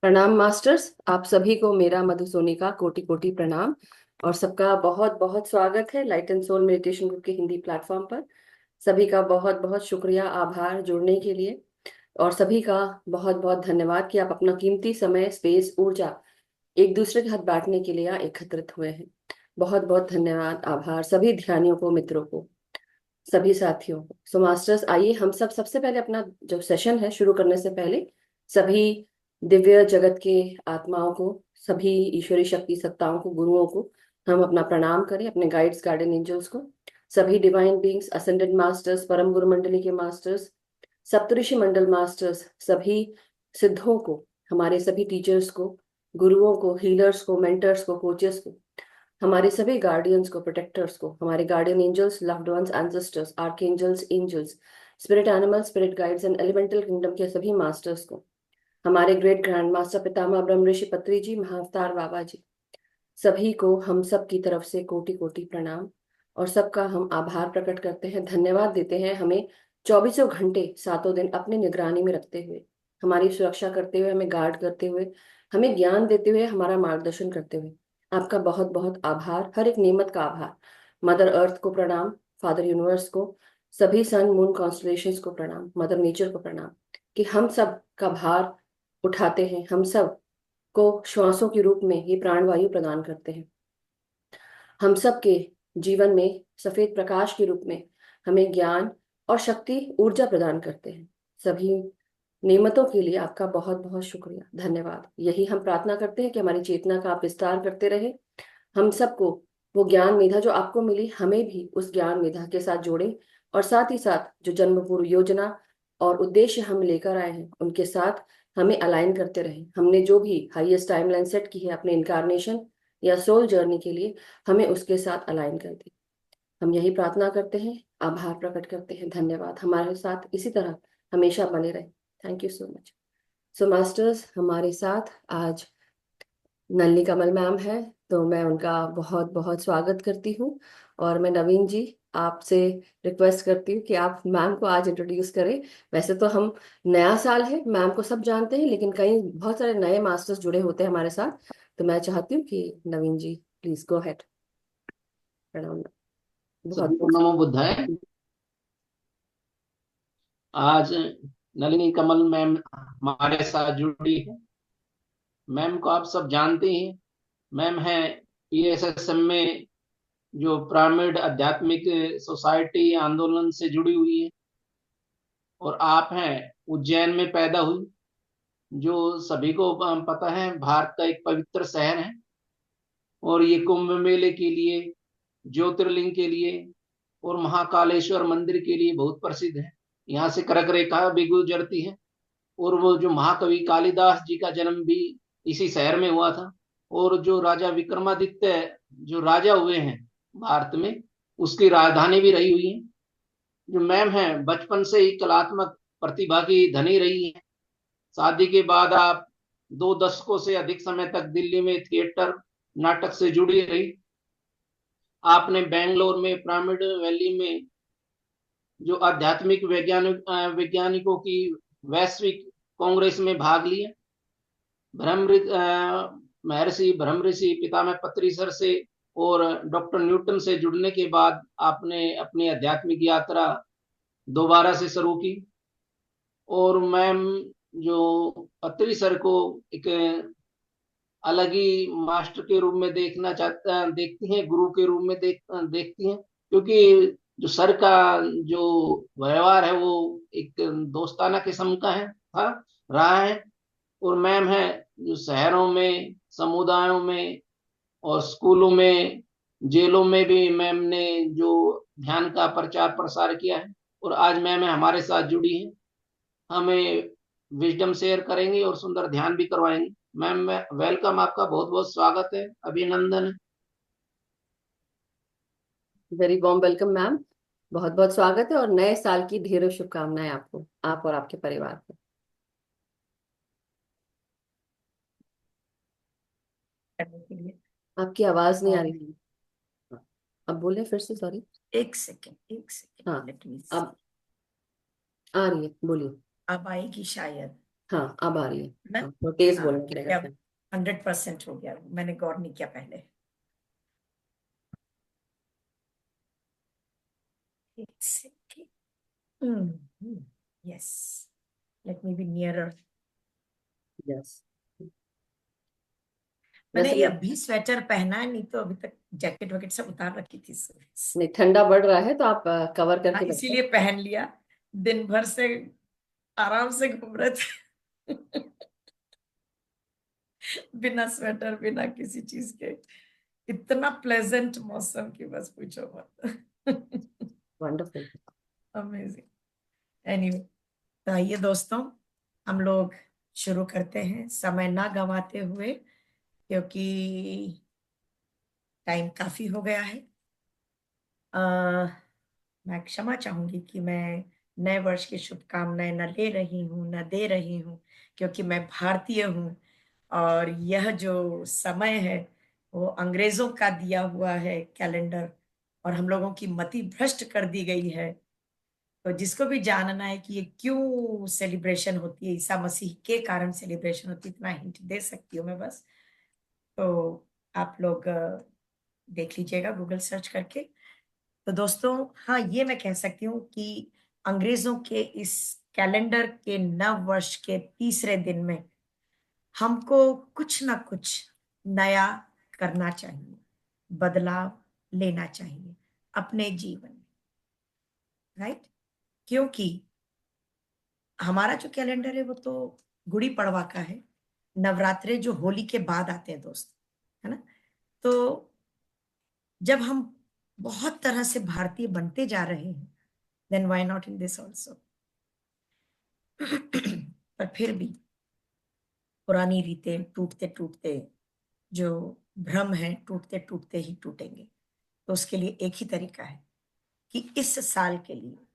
प्रणाम मास्टर्स, आप सभी को मेरा मधुसोनी का कोटि कोटि प्रणाम। और सबका बहुत बहुत स्वागत है light and soul meditation group के हिंदी प्लेटफॉर्म पर। सभी का बहुत बहुत शुक्रिया, आभार जुड़ने के लिए। और सभी का बहुत बहुत धन्यवाद कि आप अपना कीमती समय, स्पेस, ऊर्जा एक दूसरे के साथ बांटने के लिए यहाँ एकत्रित हुए हैं। बहुत बहुत धन्यवाद, आभार सभी ध्यानियों को, मित्रों को, सभी साथियों को। सो मास्टर्स, आइए हम सब सबसे पहले अपना जो सेशन है शुरू करने से पहले सभी दिव्य जगत के आत्माओं को, सभी ईश्वरी शक्ति सत्ताओं को, गुरुओं को हम अपना प्रणाम करें, अपने गाइड्स, गार्डियन एंजल्स को, सभी डिवाइन बींग्स, असेंडेड मास्टर्स, परम गुरु मंडली के मास्टर्स, सप्तऋषि मंडल मास्टर्स, सभी सिद्धों को, हमारे सभी टीचर्स को, गुरुओं को, हीलर्स को, मेंटर्स को, कोचेस को, हमारे सभी गार्डियंस को, प्रोटेक्टर्स को, हमारे guardian angels, loved ones, ancestors, archangels, angels, spirit animals, spirit guides and elemental kingdom के सभी मास्टर्स को, हमारे ग्रेट ग्रैंड मास्टर पितामह ब्रह्म ऋषि पत्री जी, महाअवतार बाबा जी, सभी को हम सब की तरफ से कोटि कोटि प्रणाम। और सबका हम आभार प्रकट करते हैं, धन्यवाद देते हैं हमें चौबीसों घंटे सातों दिन अपनी निगरानी में रखते हुए, हमारी सुरक्षा करते हुए, हमें गार्ड करते हुए, हमें ज्ञान देते हुए, हमारा मार्गदर्शन करते हुए। आपका बहुत बहुत आभार, हर एक नेमत का आभार। मदर अर्थ को प्रणाम, फादर यूनिवर्स को, सभी सन मून कॉन्स्टलेशंस को प्रणाम, मदर नेचर को प्रणाम कि हम सब का भार उठाते हैं, हम सब को श्वासों के रूप में ये प्राणवायु प्रदान करते हैं, हम सब के जीवन में सफेद प्रकाश के रूप में हमें ज्ञान और शक्ति, ऊर्जा प्रदान करते हैं। सभी नेमतों के लिए आपका बहुत बहुत शुक्रिया, धन्यवाद। यही हम प्रार्थना करते हैं कि हमारी चेतना का आप विस्तार करते रहे, हम सबको वो ज्ञान मेधा जो आपको मिली, हमें भी उस ज्ञान मेधा के साथ जोड़े, और साथ ही साथ जो जन्म पूर्व योजना और उद्देश्य हम लेकर आए हैं उनके साथ हमें अलाइन करते रहे। हमने जो भी हाईएस्ट टाइमलाइन सेट की है अपने इनकारनेशन या सोल जर्नी के लिए, हमें उसके साथ अलाइन कर दे। हम यही प्रार्थना करते हैं, आभार प्रकट करते हैं, धन्यवाद। हमारे साथ इसी तरह हमेशा बने रहे। Thank you so much. So masters, हमारे साथ आज नलनी कमल मैम है, तो मैं उनका बहुत बहुत स्वागत करती हूँ। और मैं नवीन जी आपसे रिक्वेस्ट करती हूँ कि आप मैम को आज इंट्रोड्यूस करें। वैसे तो हम, नया साल है, मैम को सब जानते हैं, लेकिन कई बहुत सारे नए मास्टर्स जुड़े होते हैं हमारे साथ, तो मैं चाहती हूँ कि नवीन जी प्लीज गो हेड। प्रणाम। बहुत सभी को बहुत। नमो बुद्धाय। आज नलिनी कमल मैम हमारे साथ जुड़ी है। मैम को आप सब जानते हैं। मैम है पीएसएसएम में, जो पिरामिड आध्यात्मिक सोसाइटी आंदोलन से जुड़ी हुई है। और आप हैं उज्जैन में पैदा हुई, जो सभी को पता है भारत का एक पवित्र शहर है। और ये कुंभ मेले के लिए, ज्योतिर्लिंग के लिए और महाकालेश्वर मंदिर के लिए बहुत प्रसिद्ध है। यहाँ से कर्क रेखा भी गुजरती है। और वो जो महाकवि कालिदास जी का जन्म भी इसी शहर में हुआ था। और जो राजा विक्रमादित्य जो राजा हुए हैं भारत में, उसकी राजधानी भी रही हुई है। जो मैम है बचपन से ही कलात्मक प्रतिभा की धनी रही है। शादी के बाद आप 2 दशकों से अधिक समय तक दिल्ली में थिएटर नाटक से जुड़ी रही। आपने बेंगलोर में पिरामिड वैली में जो आध्यात्मिक वैज्ञानिकों की वैश्विक कांग्रेस में भाग लिया। महर्षि ब्रह्म ऋषि पितामह पत्री सर से और डॉक्टर न्यूटन से जुड़ने के बाद आपने अपनी आध्यात्मिक यात्रा दोबारा से शुरू की। और मैम जो पत्री सर को एक अलग ही मास्टर के रूप में देखती हैं, गुरु के रूप में देखती हैं, क्योंकि जो सर का जो व्यवहार है वो एक दोस्ताना किस्म का है, था, रहा है। और मैम है जो शहरों में, समुदायों में और स्कूलों में, जेलों में भी मैम ने जो ध्यान का प्रचार प्रसार किया है। और आज मैम हमारे साथ जुड़ी है, हमें विजडम शेयर करेंगे और सुंदर ध्यान भी करवाएंगे। मैम मैं वेलकम, आपका बहुत बहुत स्वागत है, अभिनंदन है। Very warm welcome ma'am. बहुत बहुत स्वागत है और नए साल की ढेरों शुभकामनाएं आपको, आप और आपके परिवार को। करने के लिए। आपकी आवाज नहीं आ और रही। अब बोले फिर से, सॉरी। एक सेकेंड, हाँ, लेट मी सी। अब आ रही है, बोलिए। अब आएगी शायद। हाँ अब आ रही है। ना? हाँ तो तेज हाँ, बोलना क्योंकि पड़ेगा। अब 100% हो गया, मैंने गौर नहीं किया पहले। एक second. Yes, let me be nearer. Yes. मैंने वैसे ये अभी स्वेटर पहना है, नहीं तो अभी तक जैकेट वैकेट सब उतार रखी थी सुबह से। नहीं, ठंडा बढ़ रहा है तो आप कवर हाँ, करके बैठो। इसीलिए पहन लिया। दिन भर से आराम से घूम रहे थे बिना स्वेटर, बिना किसी चीज के। इतना प्लेजेंट मौसम की बस पूछो मत वंडरफुल। अमेजिंग। एनीवे, तो आइए दोस्तों, हम लोग शुरू करते हैं समय ना गंवाते हुए, क्योंकि टाइम काफी हो गया है। अ, मैं क्षमा चाहूंगी कि मैं नए वर्ष की शुभकामनाएं न ले रही हूँ न दे रही हूँ, क्योंकि मैं भारतीय हूँ और यह जो समय है वो अंग्रेजों का दिया हुआ है कैलेंडर, और हम लोगों की मति भ्रष्ट कर दी गई है। तो जिसको भी जानना है कि ये क्यों सेलिब्रेशन होती है, ईसा मसीह के कारण सेलिब्रेशन होती है, इतना हिंट दे सकती हूँ मैं बस। तो आप लोग देख लीजिएगा गूगल सर्च करके। तो दोस्तों, हाँ, ये मैं कह सकती हूँ कि अंग्रेजों के इस कैलेंडर के नव वर्ष के तीसरे दिन में हमको कुछ ना कुछ नया करना चाहिए, बदलाव लेना चाहिए अपने जीवन में, राइट? क्योंकि हमारा जो कैलेंडर है वो तो गुड़ी पड़वा का है, नवरात्रे जो होली के बाद आते हैं दोस्त, है ना? तो जब हम बहुत तरह से भारतीय बनते जा रहे हैं, then why not in this also पर फिर भी पुरानी रीतें टूटते टूटते, जो भ्रम है टूटते टूटते ही टूटेंगे। तो उसके लिए एक ही तरीका है कि इस साल के लिए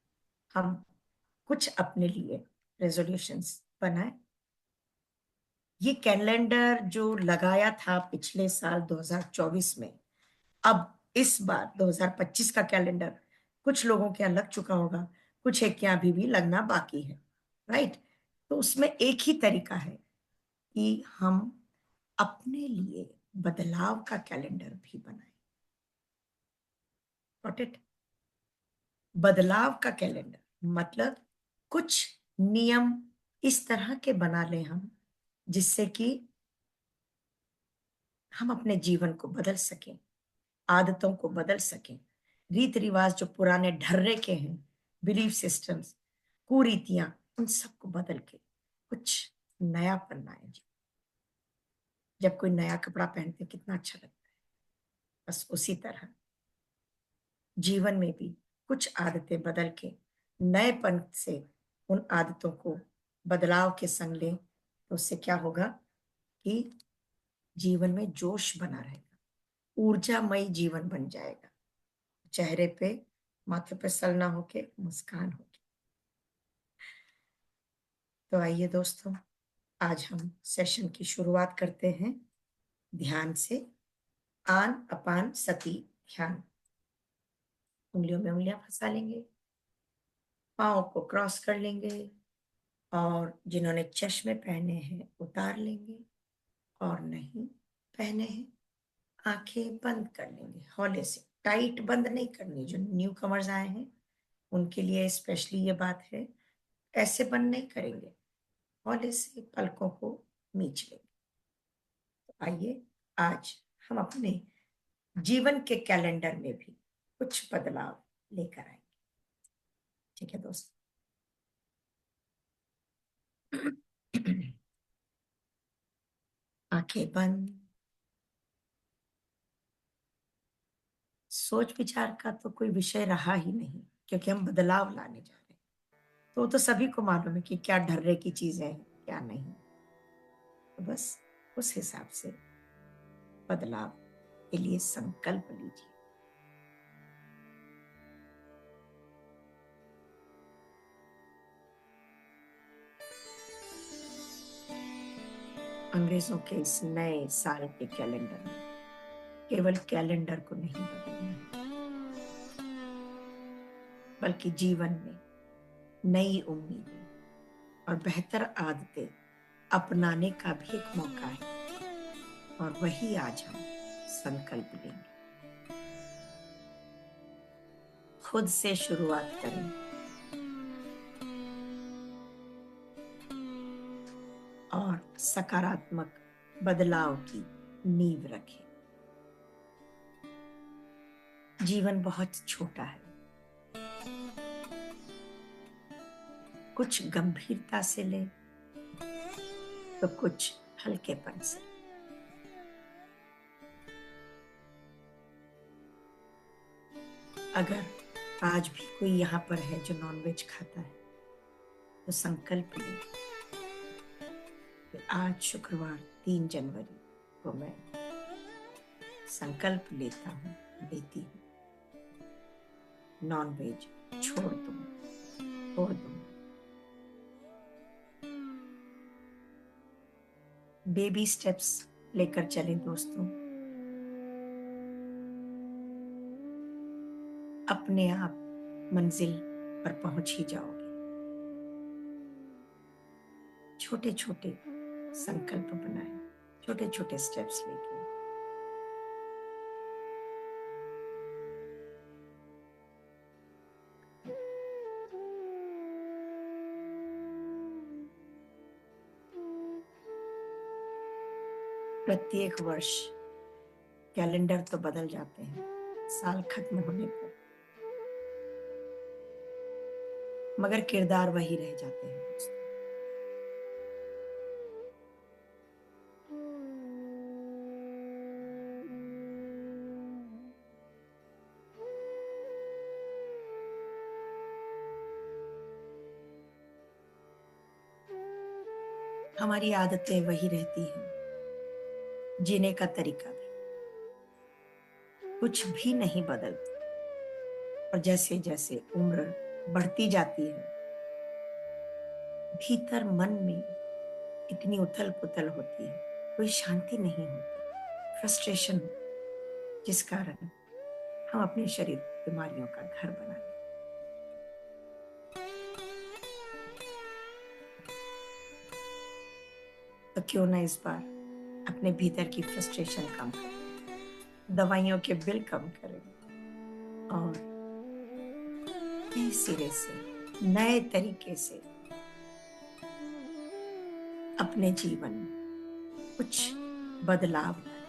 हम कुछ अपने लिए रेजोल्यूशंस बनाए। ये कैलेंडर जो लगाया था पिछले साल 2024 में, अब इस बार 2025 का कैलेंडर कुछ लोगों के यहाँ लग चुका होगा, कुछ एक के यहाँ अभी भी लगना बाकी है, राइट? तो उसमें एक ही तरीका है कि हम अपने लिए बदलाव का कैलेंडर भी बनाएं। Got it? बदलाव का कैलेंडर मतलब कुछ नियम इस तरह के बना लें हम, जिससे कि हम अपने जीवन को बदल सकें, आदतों को बदल सकें, रीति रिवाज जो पुराने ढर्रे के हैं, बिलीफ सिस्टम्स, कुरीतियां, उन सबको बदल के कुछ नया पन्ना है। जब कोई नया कपड़ा पहनते कितना अच्छा लगता है, बस उसी तरह जीवन में भी कुछ आदतें बदल के नएपन से उन आदतों को बदलाव के संग लें, तो उससे क्या होगा कि जीवन में जोश बना रहेगा, ऊर्जामयी जीवन बन जाएगा, चेहरे पे, माथे पे सल ना होके मुस्कान होगी। तो आइए दोस्तों, आज हम सेशन की शुरुआत करते हैं ध्यान से। आन अपान सती ध्यान। उंगलियों में उंगलियां फंसा लेंगे, पाँव को क्रॉस कर लेंगे, और जिन्होंने चश्मे पहने हैं उतार लेंगे, और नहीं पहने हैं आंखें बंद कर लेंगे। हौले से, टाइट बंद नहीं करनी। जो न्यू कमर्स आए हैं उनके लिए स्पेशली ये बात है, ऐसे बंद नहीं करेंगे, हौले से पलकों को मीच लेंगे। तो आइए आज हम अपने जीवन के कैलेंडर में भी कुछ बदलाव लेकर आएंगे। ठीक है दोस्तों? आंखें बंद। सोच विचार का तो कोई विषय रहा ही नहीं, क्योंकि हम बदलाव लाने जा रहे हैं। तो वो तो सभी को मालूम है कि क्या ढर्रे की चीजें हैं, क्या नहीं। तो बस उस हिसाब से बदलाव के लिए संकल्प लीजिए। अंग्रेजों के इस नए साल के कैलेंडर में केवल कैलेंडर को नहीं बदलना है, बल्कि जीवन में नई उम्मीदें और बेहतर आदतें अपनाने का भी एक मौका है, और वही आज हम संकल्प लेंगे। खुद से शुरुआत करें और सकारात्मक बदलाव की नींव रखें। जीवन बहुत छोटा है, कुछ गंभीरता से ले तो कुछ हल्केपन से। अगर आज भी कोई यहाँ पर है जो नॉनवेज खाता है, तो संकल्प ले कि आज शुक्रवार 3 जनवरी को मैं संकल्प लेता हूँ, लेती हूँ, नॉनवेज छोड़ दूँ। बेबी स्टेप्स लेकर चलें दोस्तों। अपने आप मंजिल पर पहुंच ही जाओगे। छोटे छोटे संकल्प बनाएं, छोटे छोटे स्टेप्स लेके। प्रत्येक वर्ष कैलेंडर तो बदल जाते हैं साल खत्म होने पर, मगर किरदार वही रह जाते हैं दोस्तों। हमारी आदतें वही रहती हैं, जीने का तरीका भी, कुछ भी नहीं बदलता। और जैसे जैसे उम्र बढ़ती जाती है, भीतर मन में इतनी उथल पुथल होती है, कोई शांति नहीं होती, फ्रस्ट्रेशन, जिस कारण हम अपने शरीर बीमारियों का घर बना लेते। तो क्यों ना इस बार अपने भीतर की फ्रस्ट्रेशन कम करें, दवाइयों के बिल कम करें और नए सिरे से, नए तरीके से अपने जीवन में कुछ बदलाव लाएं।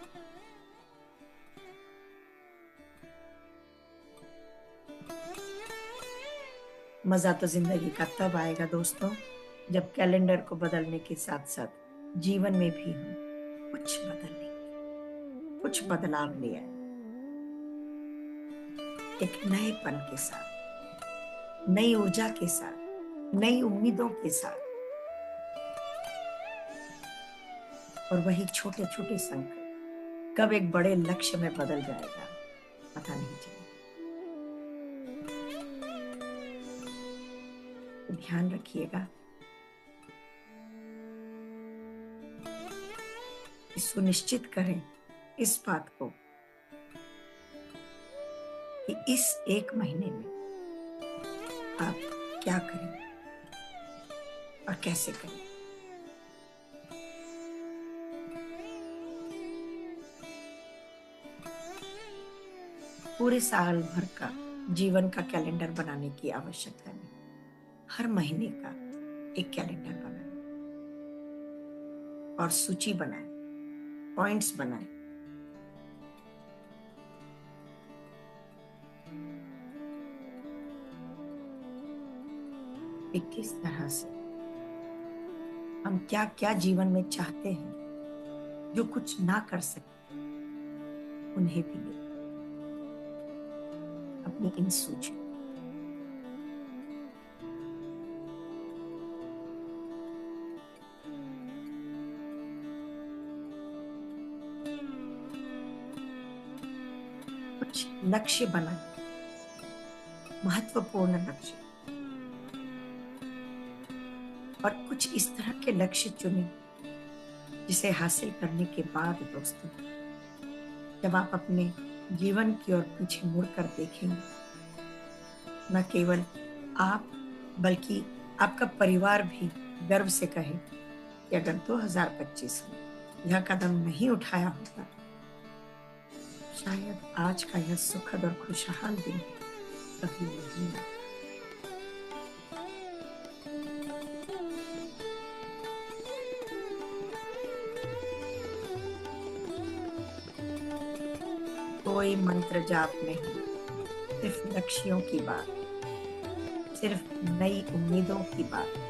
मजा तो जिंदगी का तब आएगा दोस्तों, जब कैलेंडर को बदलने के साथ साथ जीवन में भी हम कुछ बदलने, कुछ बदलाव ले आए, एक नएपन के साथ, नई ऊर्जा के साथ, नई उम्मीदों के साथ। और वही छोटे छोटे संकल्प कब एक बड़े लक्ष्य में बदल जाएगा पता नहीं चलेगा। तो ध्यान रखिएगा, सुनिश्चित करें इस बात को कि इस 1 महीने में आप क्या करें और कैसे करें। पूरे साल भर का जीवन का कैलेंडर बनाने की आवश्यकता नहीं, हर महीने का एक कैलेंडर बनाएं और सूची बनाएं, पॉइंट्स बनाएं। किस तरह से हम क्या क्या जीवन में चाहते हैं, जो कुछ ना कर सकते, उन्हें भी ले अपनी इन सूची। कुछ लक्ष्य बनाएं, महत्वपूर्ण लक्ष्य, और कुछ इस तरह के लक्ष्य चुनें जिसे हासिल करने के बाद दोस्तों, जब आप अपने जीवन की ओर पीछे मुड़कर देखेंगे, न केवल आप बल्कि आपका परिवार भी गर्व से कहे कि अगर 2025 में यह कदम नहीं उठाया होता, शायद आज का यह सुखद और खुशहाल दिन कभी नहीं आता। कोई मंत्र जाप नहीं, सिर्फ लक्ष्यों की बात, सिर्फ नई उम्मीदों की बात।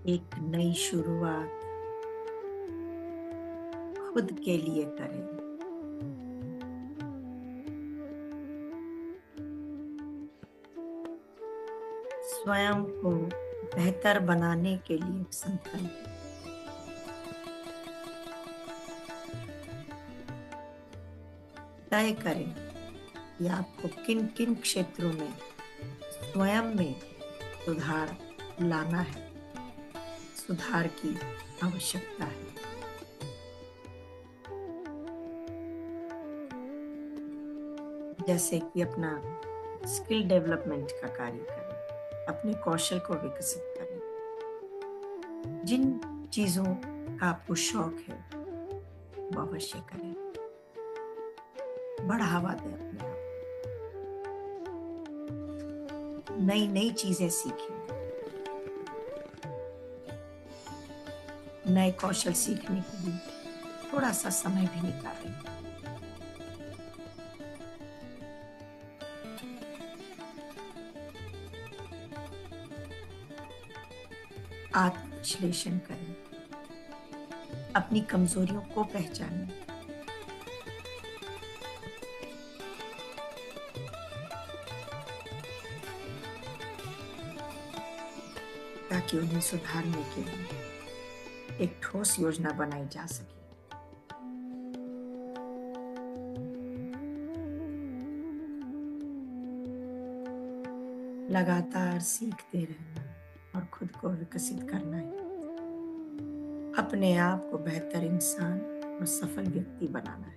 एक नई शुरुआत खुद के लिए करें। स्वयं को बेहतर बनाने के लिए संकल्प। तय करें कि आपको किन किन क्षेत्रों में स्वयं में सुधार लाना है, सुधार की आवश्यकता है। जैसे कि अपना स्किल डेवलपमेंट का कार्य करें, अपने कौशल को विकसित करें। जिन चीजों का आपको शौक है वो अवश्य करें, बढ़ावा दें अपने आप। नई नई चीजें सीखें, नए कौशल सीखने के लिए थोड़ा सा समय भी निकालें। आत्मविश्लेषण करें, अपनी कमजोरियों को पहचानें। ताकि उन्हें सुधारने के लिए एक ठोस योजना बनाई जा सके। लगातार सीखते रहना और खुद को विकसित करना है, अपने आप को बेहतर इंसान और सफल व्यक्ति बनाना है।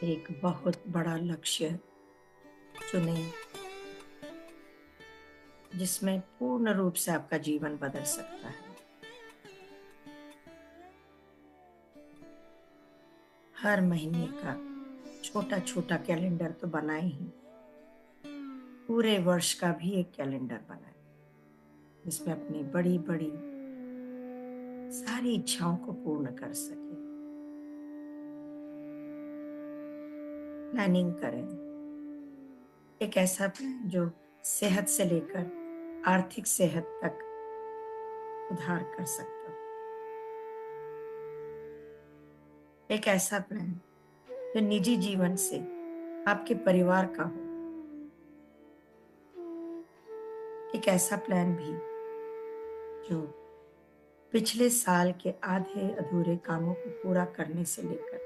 एक बहुत बड़ा लक्ष्य चुनें जिसमें पूर्ण रूप से आपका जीवन बदल सकता है। हर महीने का छोटा छोटा कैलेंडर तो बनाए ही, पूरे वर्ष का भी एक कैलेंडर बनाए जिसमें अपनी बड़ी बड़ी सारी इच्छाओं को पूर्ण कर सके। प्लानिंग करें, एक ऐसा प्लान जो सेहत से लेकर आर्थिक सेहत तक सुधार कर सकता हो। एक ऐसा प्लान जो निजी जीवन से आपके परिवार का हो। एक ऐसा प्लान भी जो पिछले साल के आधे अधूरे कामों को पूरा करने से लेकर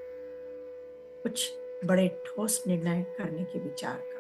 कुछ बड़े ठोस निर्णय करने के विचार का।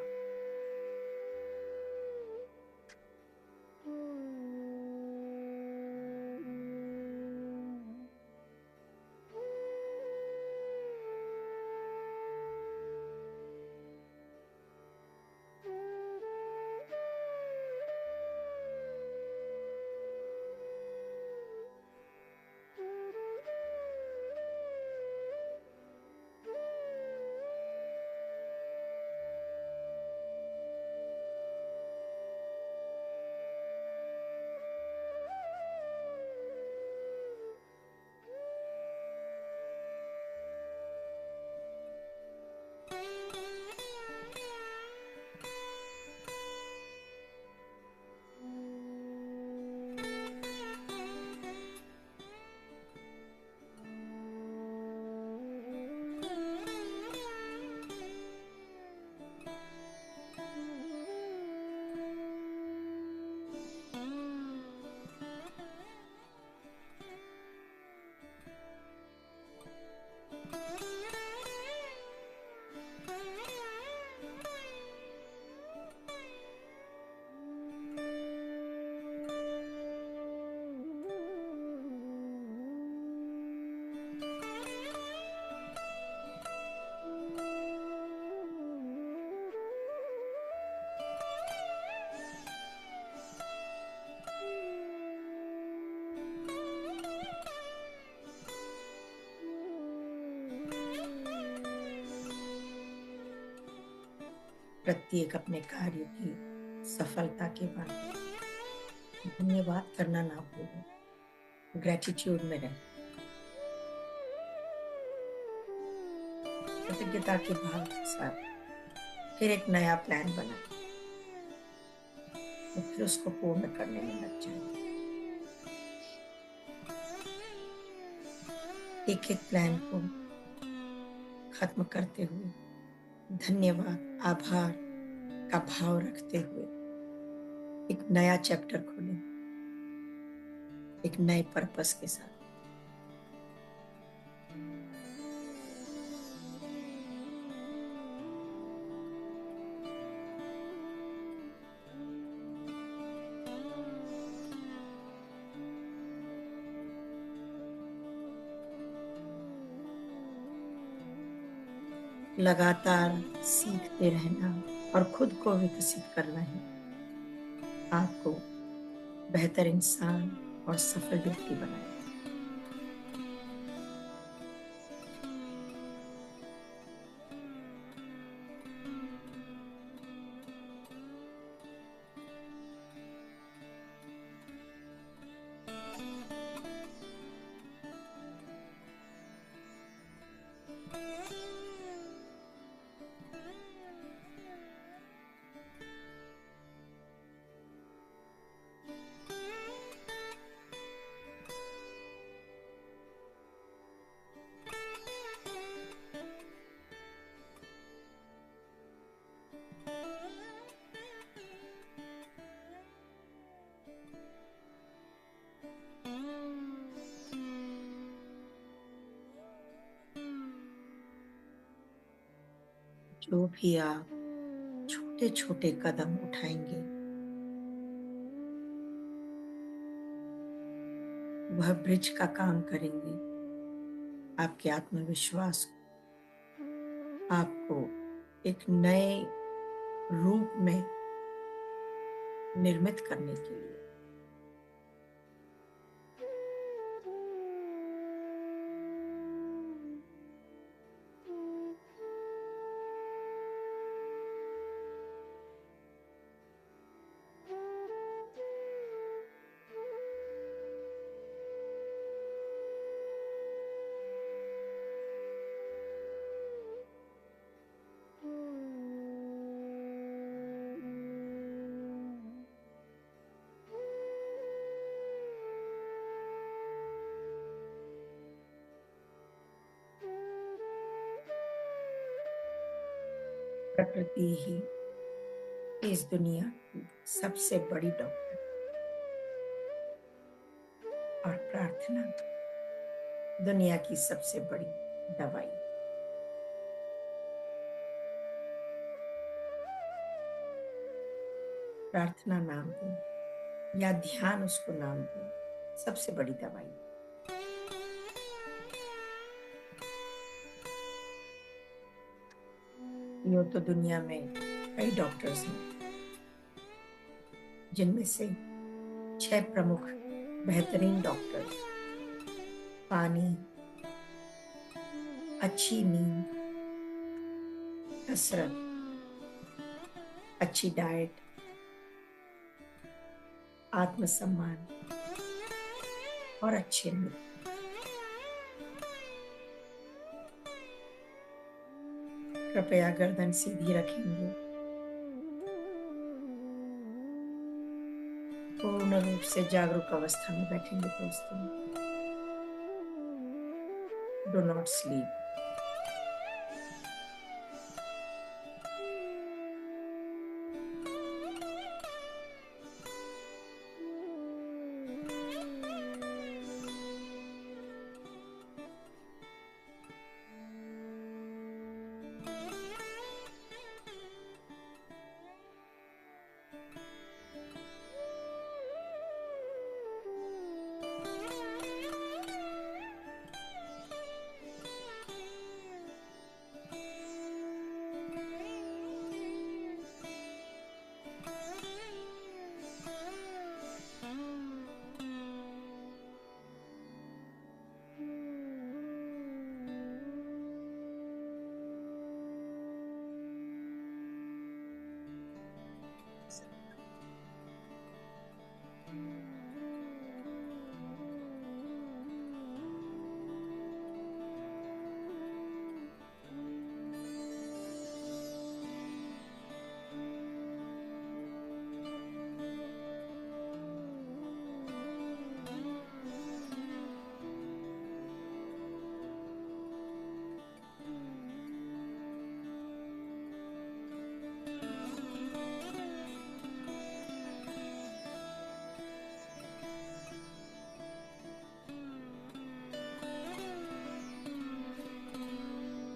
प्रत्येक अपने कार्य की सफलता के बाद धन्यवाद करना ना भूलें, ग्रेटिट्यूड में रहें। कृतज्ञता के भाव के साथ फिर एक नया प्लान बनाएं और फिर उसको पूर्ण करने में लग जाएं। एक एक प्लान को खत्म करते हुए धन्यवाद, आभार का भाव रखते हुए एक नया चैप्टर खोलें, एक नए पर्पस के साथ। लगातार सीखते रहना और खुद को विकसित करना ही आपको बेहतर इंसान और सफल व्यक्ति बनाएगा। जो भी आप छोटे छोटे कदम उठाएंगे वह ब्रिज का काम करेंगे आपके आत्मविश्वास को आपको एक नए रूप में निर्मित करने के लिए। प्रकृति ही इस दुनिया की सबसे बड़ी डॉक्टर और प्रार्थना दुनिया की सबसे बड़ी दवाई। प्रार्थना नाम दें या ध्यान उसको नाम दें, सबसे बड़ी दवाई। यूं तो दुनिया में कई डॉक्टर्स हैं, जिनमें से 6 प्रमुख बेहतरीन डॉक्टर्स पानी, अच्छी नींद, कसरत, अच्छी डाइट, आत्मसम्मान और अच्छे मित्र। कृपया गर्दन सीधी रखेंगे, पूर्ण रूप से जागरूक अवस्था में बैठेंगे दोस्तों। Do not sleep.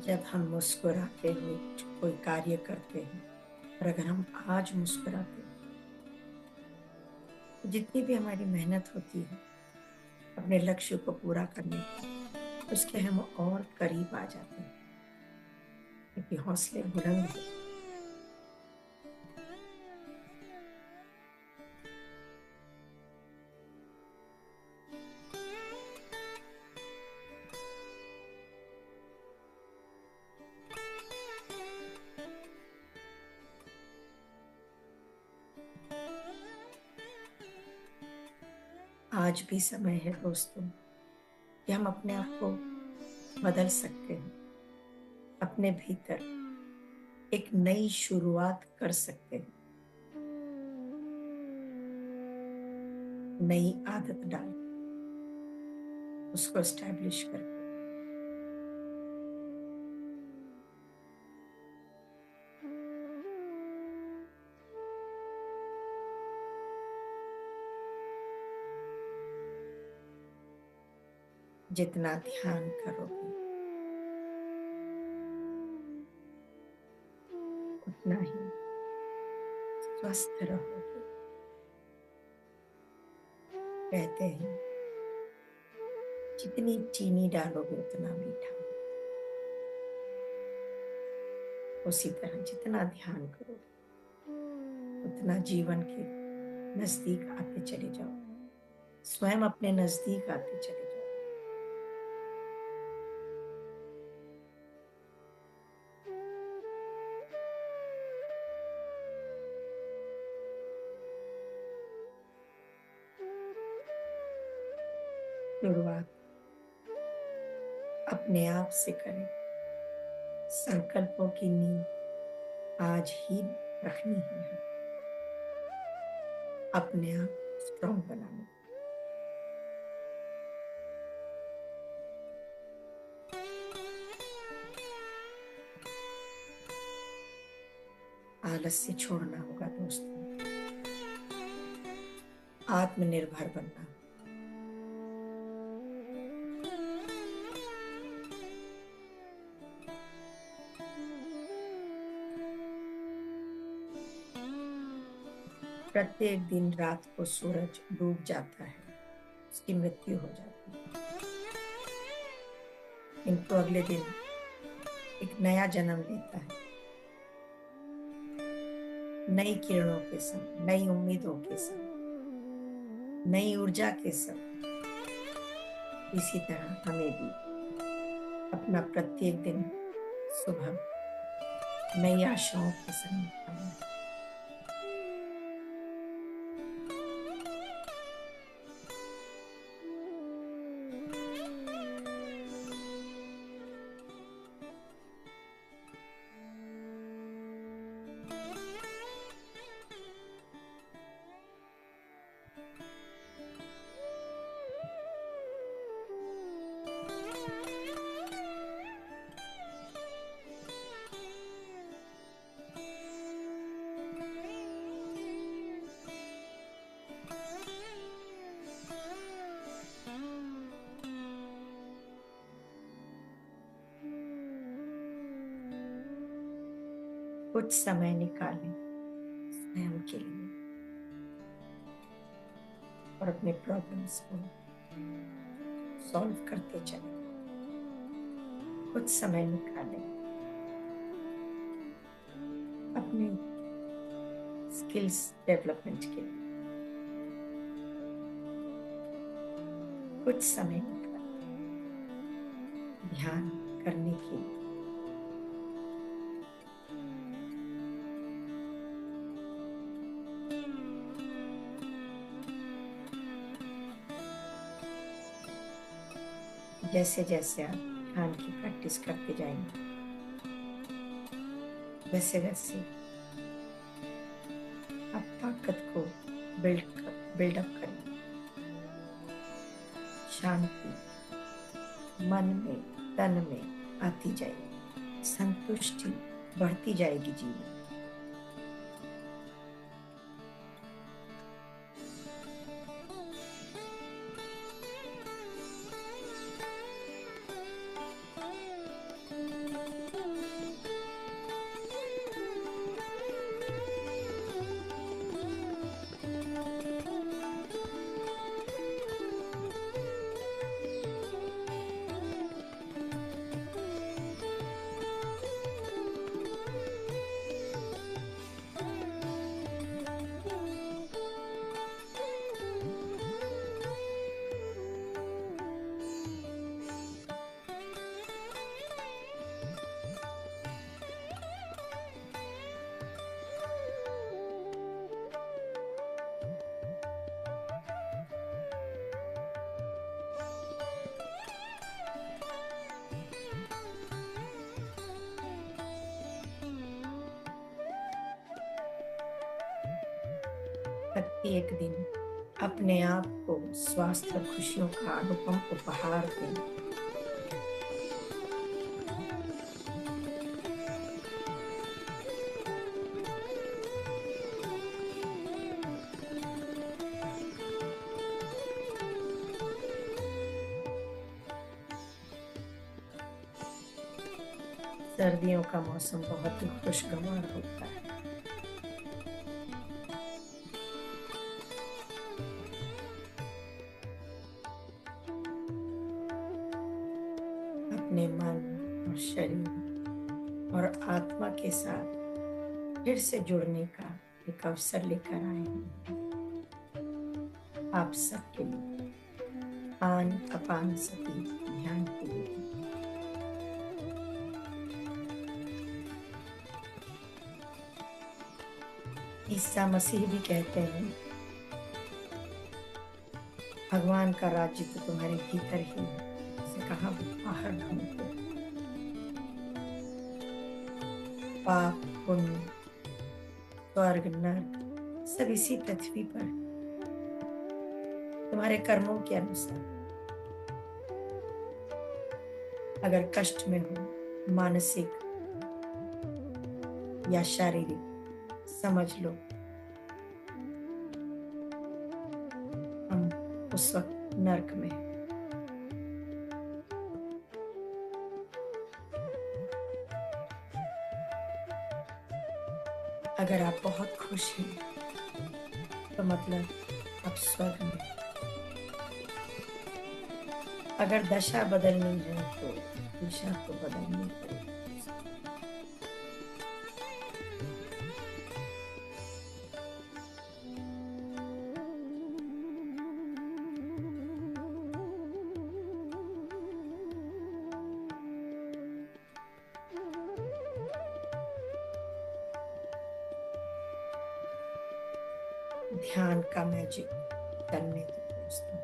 जब हम मुस्कुराते हुए कोई कार्य करते हैं, और अगर हम आज मुस्कुराते हैं, तो जितनी भी हमारी मेहनत होती है अपने लक्ष्य को पूरा करने की, उसके हम और करीब आ जाते हैं, क्योंकि हौसले बुलंद होते हैं। आज भी समय है दोस्तों कि हम अपने आप को बदल सकते हैं, अपने भीतर एक नई शुरुआत कर सकते हैं, नई आदत डाल उसको एस्टैब्लिश करके। जितना ध्यान करोगे उतना ही स्वस्थ रहोगे। कहते हैं जितनी चीनी डालोगे उतना मीठा होगा। उसी तरह जितना ध्यान करो उतना जीवन के नजदीक आते चले जाओ, स्वयं अपने नजदीक आते चले जाओ। शुरुआत अपने आप से करें। संकल्पों की नींव आज ही रखनी ही है, अपने आप स्ट्रॉन्ग बनाने। आलस्य छोड़ना होगा दोस्तों, आत्मनिर्भर बनना। प्रत्येक दिन रात को सूरज डूब जाता है, उसकी मृत्यु हो जाती है, किंतु अगले दिन एक नया जन्म लेता है, नई किरणों के संग, नई उम्मीदों के संग, नई ऊर्जा के संग। इसी तरह हमें भी अपना प्रत्येक दिन सुबह नई आशाओं के संग निभाना है। कुछ समय निकालें स्वयं के लिए और अपने प्रॉब्लम्स को सॉल्व करते चलें। कुछ समय निकालें अपने स्किल्स डेवलपमेंट के लिए। कुछ समय निकालें ध्यान करने के लिए। जैसे जैसे आप ध्यान की प्रैक्टिस करते जाएंगे, वैसे वैसे आप ताकत को बिल्डअप करेंगे। शांति मन में, तन में आती जाएगी, संतुष्टि बढ़ती जाएगी जीवन। प्रत्येक दिन अपने आप को स्वास्थ्य और खुशियों का अनुपम उपहार दें। सर्दियों का मौसम बहुत ही खुशगवार होता है। अपने मन और शरीर और आत्मा के साथ फिर से जुड़ने का एक अवसर लेकर आए हैं आप सबके लिए आन अपान सती ध्यान के लिए। ईसा मसीह भी कहते हैं भगवान का राज्य तो तुम्हारे भीतर ही है, इसे कहाँ बाहर ढूंढते। पाप पुण्य स्वर्ग नर्क सब इसी पृथ्वी पर तुम्हारे कर्मों के अनुसार। अगर कष्ट में हो मानसिक या शारीरिक, समझ लो हम उस वक्त नर्क में हैं। अगर आप बहुत खुश हैं तो मतलब आप स्वर्ग में हैं। अगर दशा बदलनी है तो दिशा तो बदलनी पड़ेगी। ध्यान का मैजिक करने तो दोस्तों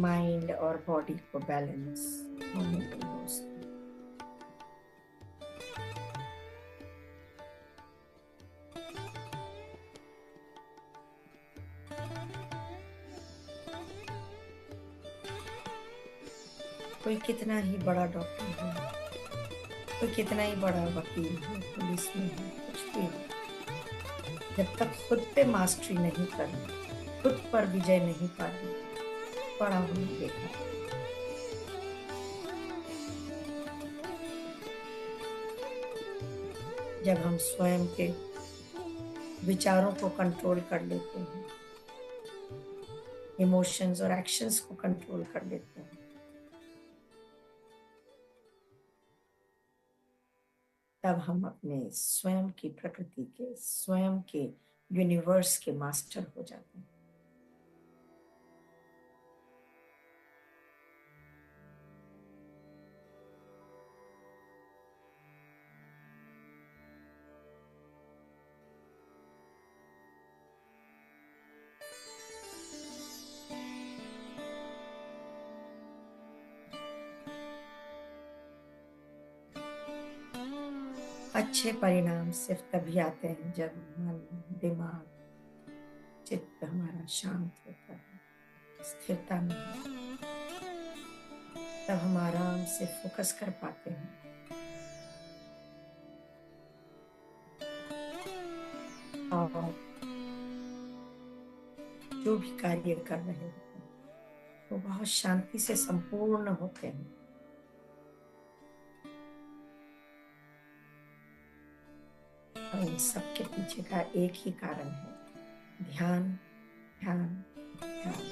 माइंड और बॉडी को बैलेंस होने दो दोस्तों। कोई कितना ही बड़ा डॉक्टर हो, कोई कितना ही बड़ा वकील हो, पुलिस में हो, कुछ भी हो, जब तक खुद पे मास्टरी नहीं करनी, खुद पर विजय नहीं पानी, बड़ा होना बेकार। जब हम स्वयं के विचारों को कंट्रोल कर लेते हैं, इमोशंस और एक्शंस को कंट्रोल कर लेते हैं, तब हम अपने स्वयं की प्रकृति के, स्वयं के यूनिवर्स के मास्टर हो जाते हैं। अच्छे परिणाम सिर्फ तभी आते हैं जब मन, दिमाग, चित्त हमारा शांत होता है, स्थिरता में होता है। तब हम आराम से फोकस कर पाते हैं और जो भी कार्य कर रहे होते हैं वो बहुत शांति से संपूर्ण होते हैं। और इन सब के पीछे का एक ही कारण है, ध्यान ध्यान ध्यान।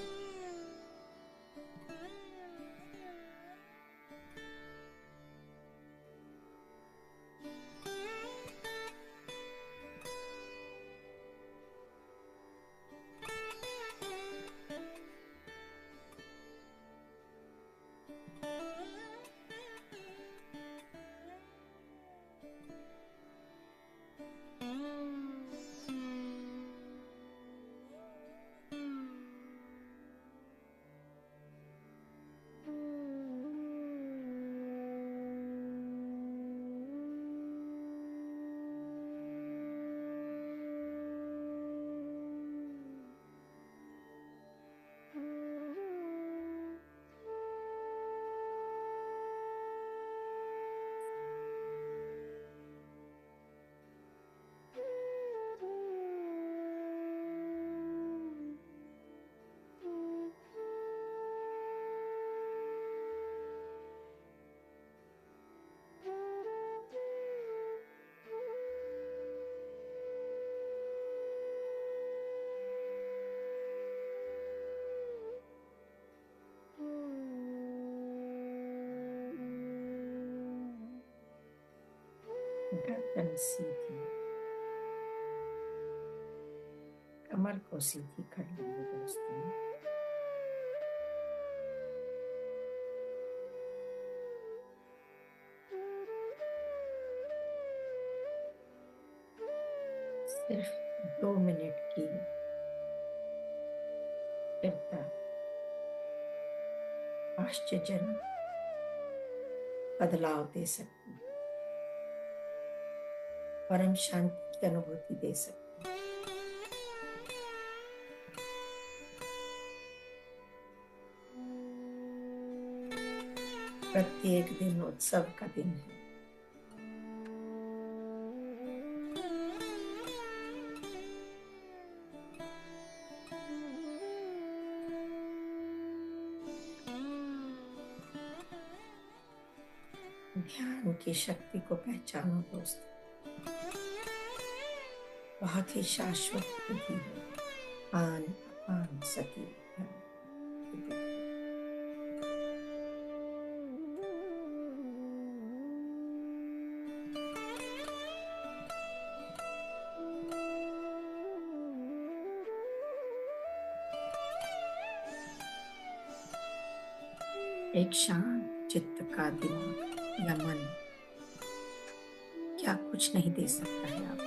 गर्दन सीधी, कमर को सीधी कर लेंगे दोस्तों। सिर्फ 2 मिनट की स्थिरता आश्चर्यजनक बदलाव दे सकती है, परम शांति की अनुभूति दे सकती है। प्रत्येक दिन उत्सव का दिन है। ध्यान की शक्ति को पहचानो दोस्त, बहुत ही शाश्वत विधि है। आन अपान सती ध्यान की विधि। एक शांत चित्त का दिमाग या मन क्या कुछ नहीं दे सकता है आप।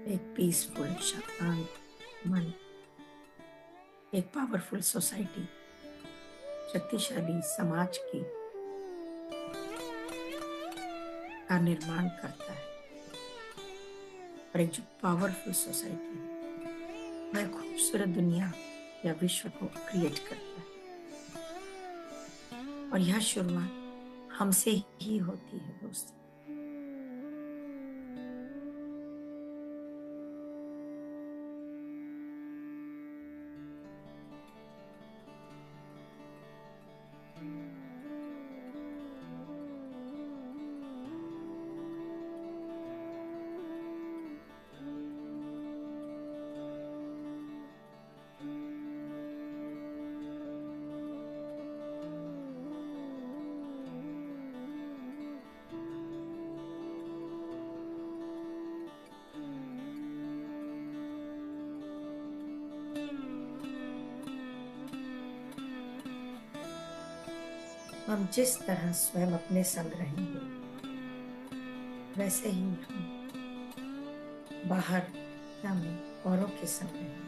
एक पीसफुल शांत मन, एक पावरफुल सोसाइटी, शक्तिशाली समाज की का निर्माण करता है। और एक जो पावरफुल सोसाइटी है वह खूबसूरत दुनिया या विश्व को क्रिएट करता है। और यह शुरुआत हमसे ही होती है दोस्तों। हम जिस तरह स्वयं अपने संग रहेंगे वैसे ही हम बाहर या में औरों के संग रहेंगे।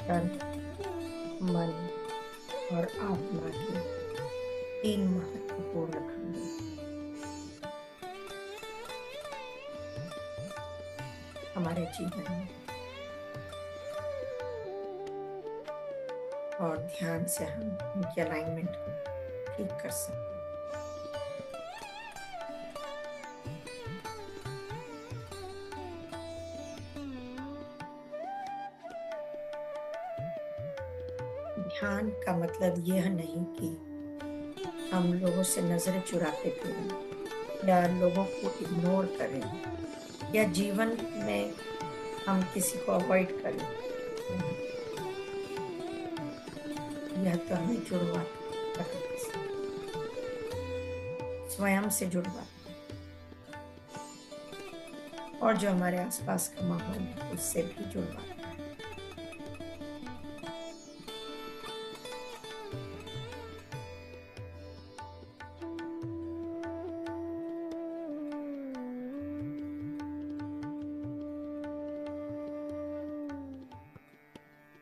तन, मन और आत्मा के 3 महत्वपूर्ण खंडों हमारे जीवन में, और ध्यान से हम उनके अलाइनमेंट को ठीक कर सकते हैं। ध्यान का मतलब यह नहीं कि हम लोगों से नजरें चुराते फिरें या लोगों को इग्नोर करें या जीवन में हम किसी को अवॉइड करें। यह तो हमें जुड़वाता है, स्वयं से जुड़वाता है और जो हमारे आसपास का माहौल है उससे भी जुड़वाता है।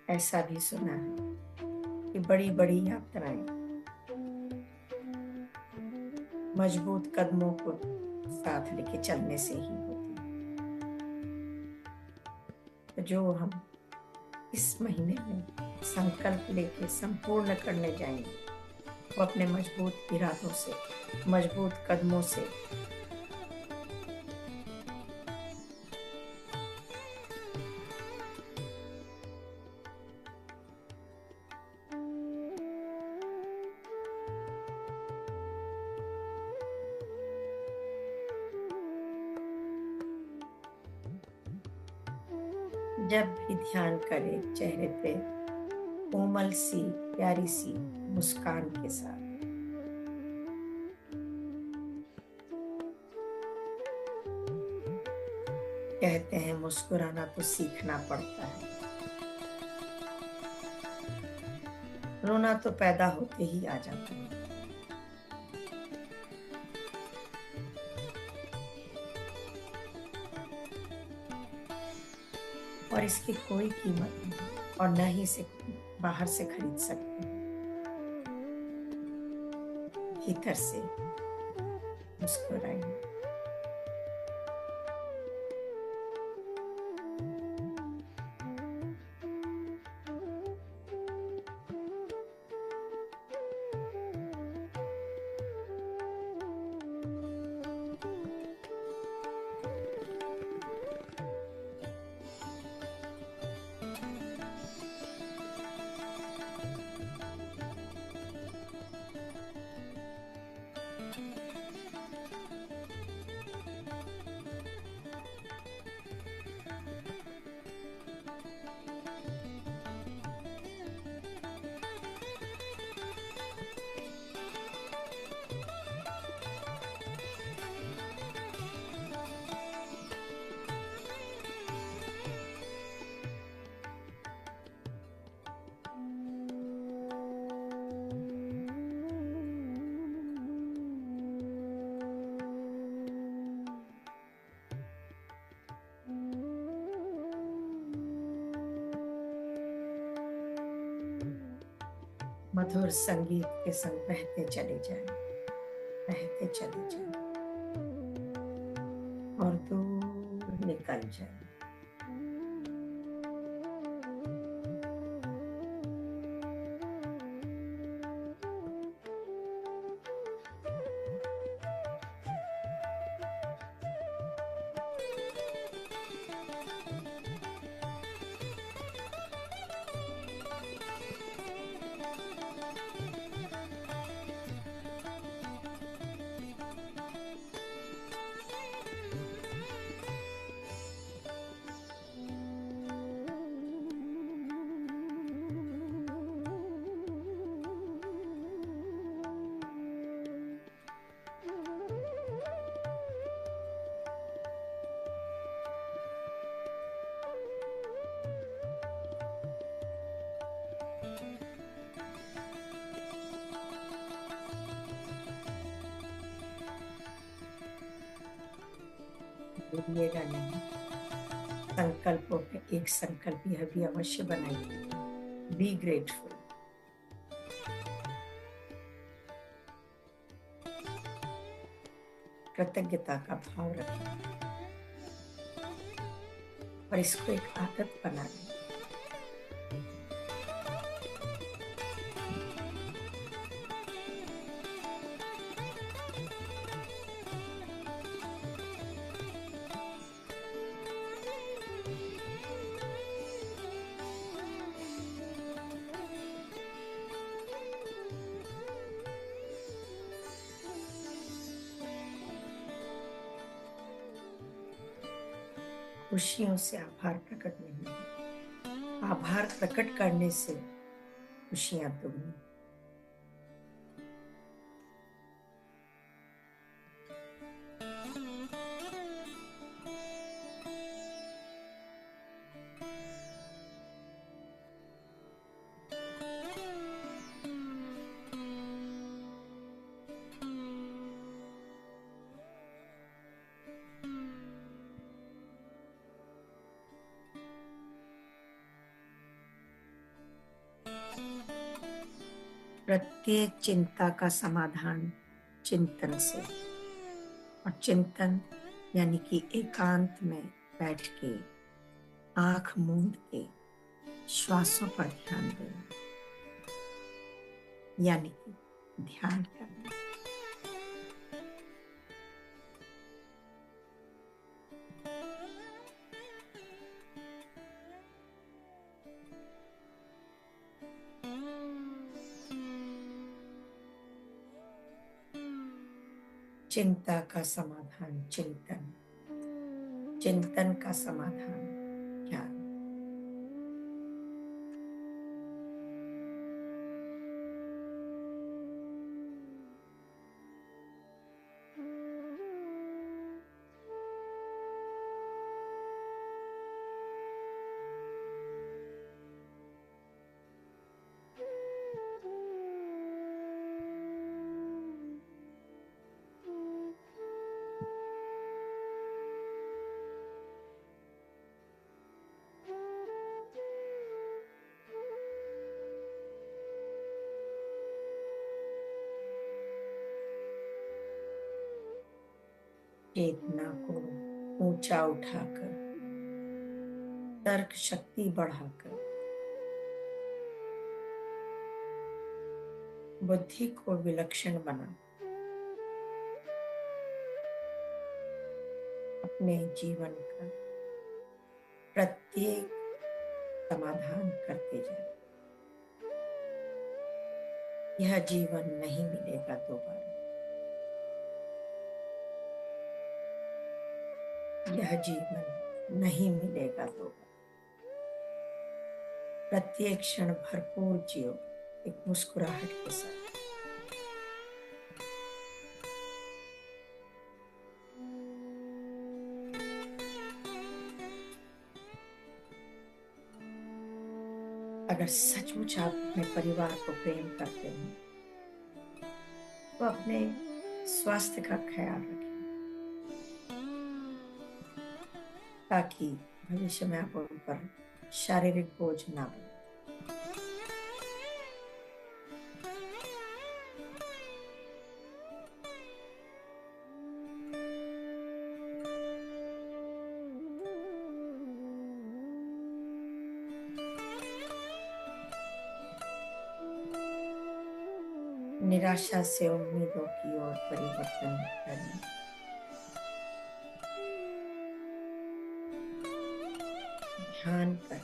ऐसा भी सुना है कि बड़ी बड़ी यात्राएं मजबूत कदमों को साथ लेके चलने से ही होती है। तो जो हम इस महीने में संकल्प लेके संपूर्ण करने जाएंगे वो अपने मजबूत इरादों से, मजबूत कदमों से जब भी ध्यान करें चेहरे पे कोमल सी प्यारी सी मुस्कान के साथ। कहते हैं मुस्कुराना तो सीखना पड़ता है, रोना तो पैदा होते ही आ जाता है। और इसकी कोई कीमत नहीं और न ही इसे बाहर से खरीद सकते हैं। भीतर से मुस्कुराइए। मधुर संगीत के संग बहते चले जाएं, बहते चले जाएं और दूर निकल जाएं। भूलिएगा नहीं, संकल्पों पे एक संकल्प यह भी अवश्य बनाइए, बी ग्रेटफुल। कृतज्ञता का भाव रखें और इसको एक आदत बना लें। खुशियों से आभार प्रकट नहीं है, आभार प्रकट करने से खुशियां दुगनी। प्रत्येक चिंता का समाधान चिंतन से। और चिंतन यानी कि एकांत में बैठ के आंख मूंद के श्वासों पर ध्यान देना, यानी कि ध्यान करना। चिंता का समाधान चिंतन, चिंतन का समाधान ज्ञान। चेतना को ऊंचा उठाकर, तर्क शक्ति बढ़ाकर, बुद्धि को विलक्षण बना अपने जीवन का प्रत्येक समाधान करते जाए। यह जीवन नहीं मिलेगा दोबारा, यह जीवन नहीं मिलेगा दोबारा। प्रत्येक क्षण भरपूर जियो, एक मुस्कुराहट के साथ। अगर सचमुच आप अपने परिवार को प्रेम करते हैं तो अपने स्वास्थ्य का ख्याल रखें, ताकि भविष्य में आप उन पर शारीरिक बोझ ना बने। निराशा से उम्मीदों की ओर परिवर्तन करें। ध्यान करें।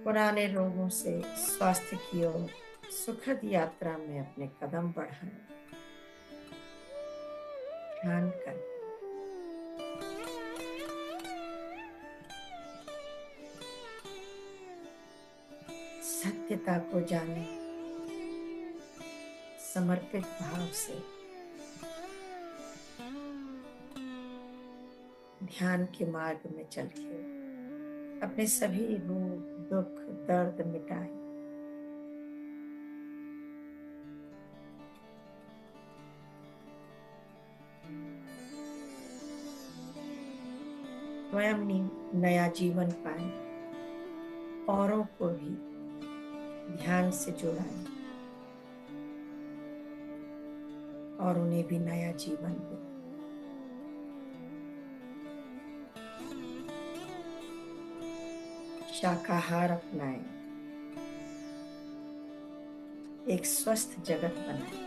पुराने रोगों से स्वास्थ्य की ओर सुखद यात्रा में अपने कदम बढ़ाएं। ध्यान करें। सत्यता को जाने, समर्पित भाव से ध्यान के मार्ग में चल के अपने सभी रोग, दुख, दर्द मिटाएं। स्वयं नया जीवन पाएं, औरों को भी ध्यान से जोड़ाएं और उन्हें भी नया जीवन दें। शाकाहार अपनाएं, एक स्वस्थ जगत बनाएं।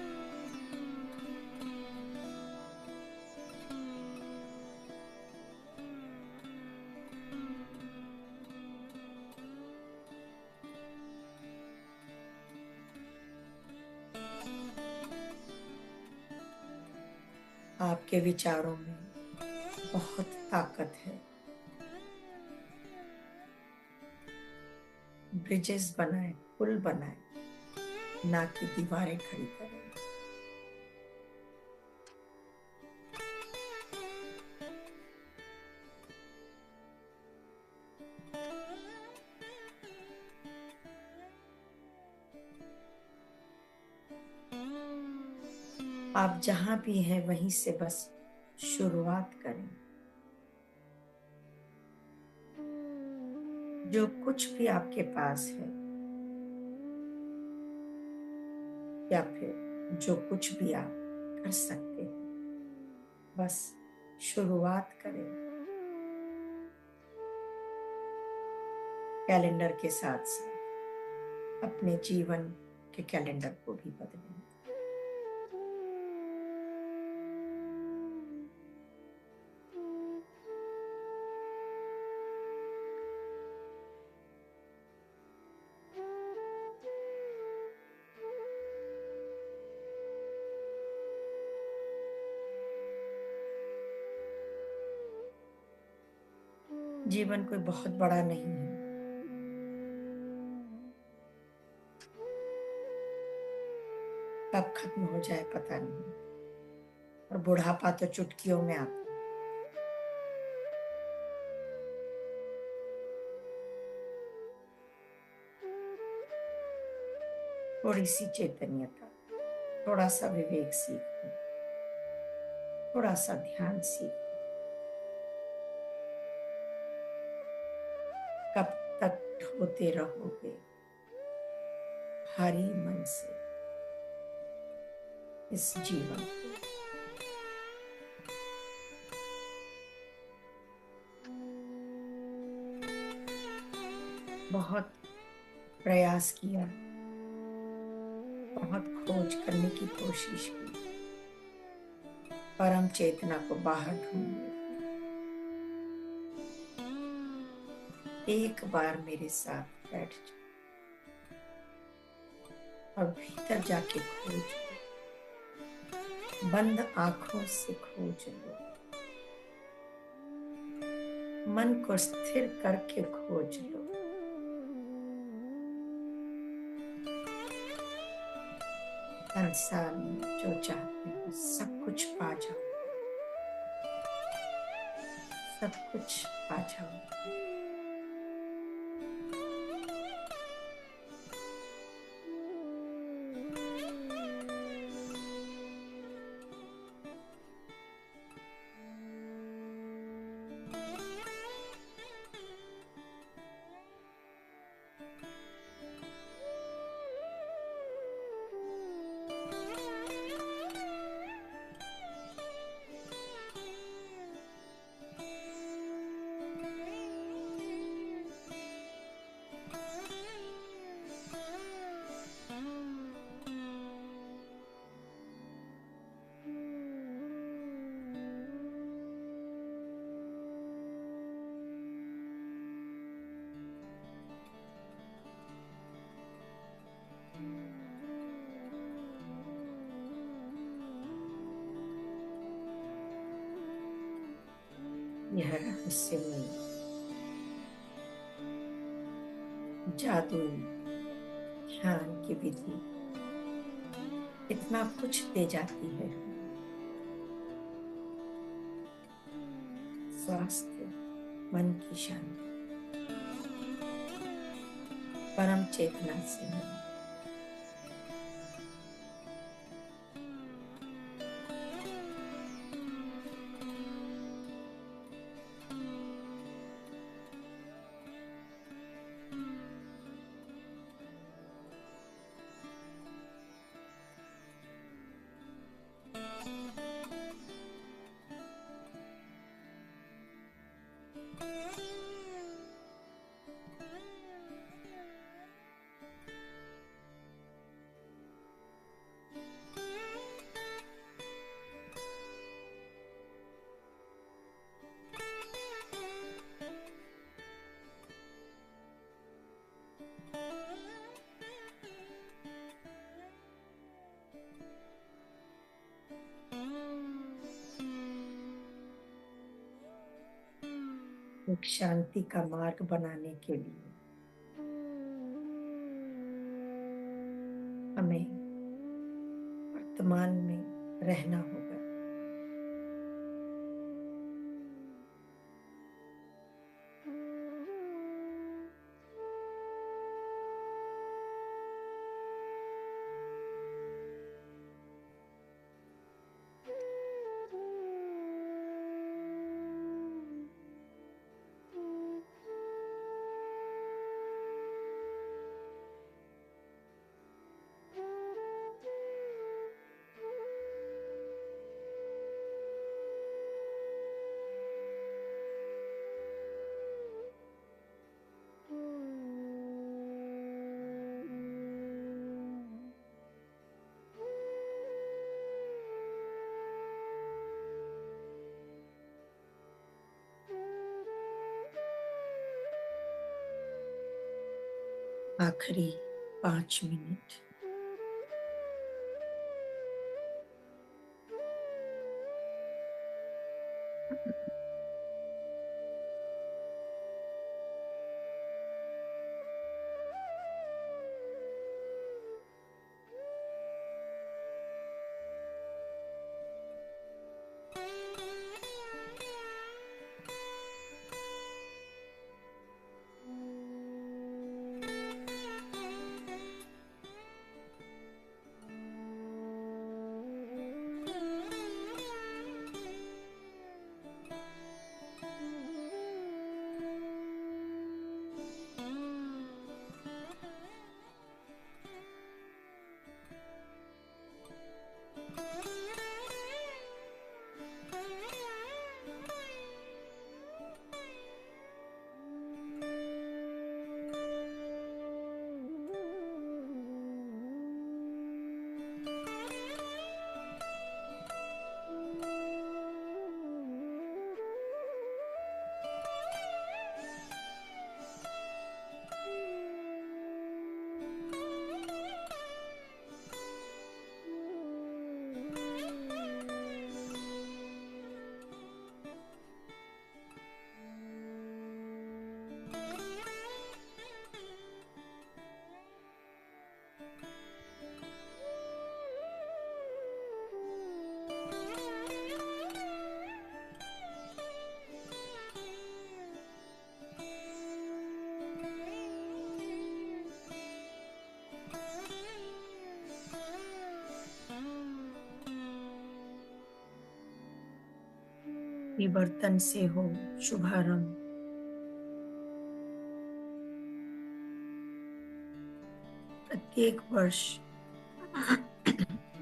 आपके विचारों में बहुत ताकत है। ब्रिजेस बनाएं, पुल बनाएं, ना कि दीवारें खड़ी करें। आप जहां भी हैं वहीं से बस शुरुआत करें। जो कुछ भी आपके पास है या फिर जो कुछ भी आप कर सकते हैं, बस शुरुआत करें। कैलेंडर के साथ साथ अपने जीवन के कैलेंडर को भी बदलें। जीवन कोई बहुत बड़ा नहीं है। कब खत्म हो जाए पता नहीं, और बुढ़ापा तो चुटकियों में आता है। थोड़ी सी चैतन्यता, थोड़ा सा विवेक सीखो, थोड़ा सा ध्यान सीखो। कब तक ढोते रहोगे भारी मन से इस जीवन को? बहुत प्रयास किया, बहुत खोज करने की कोशिश की, परम चेतना को बाहर ढूंढने। एक बार मेरे साथ बैठ जाओ और भीतर जाके खोज लो, बंद आंखों से खोज लो, मन को स्थिर करके खोज लो। संसार में जो चाहते हो सब कुछ पा जाओ, सब कुछ पा जाओ। यह रहस्यमय जादुई ध्यान की विधि इतना कुछ दे जाती है हमें। स्वास्थ्य, मन की शांति, परम चेतना से मिलना। एक शांति का मार्ग बनाने के लिए हमें वर्तमान में रहना होगा। आखिरी 5 मिनट। विवर्तन से हो शुभारंभ। प्रत्येक वर्ष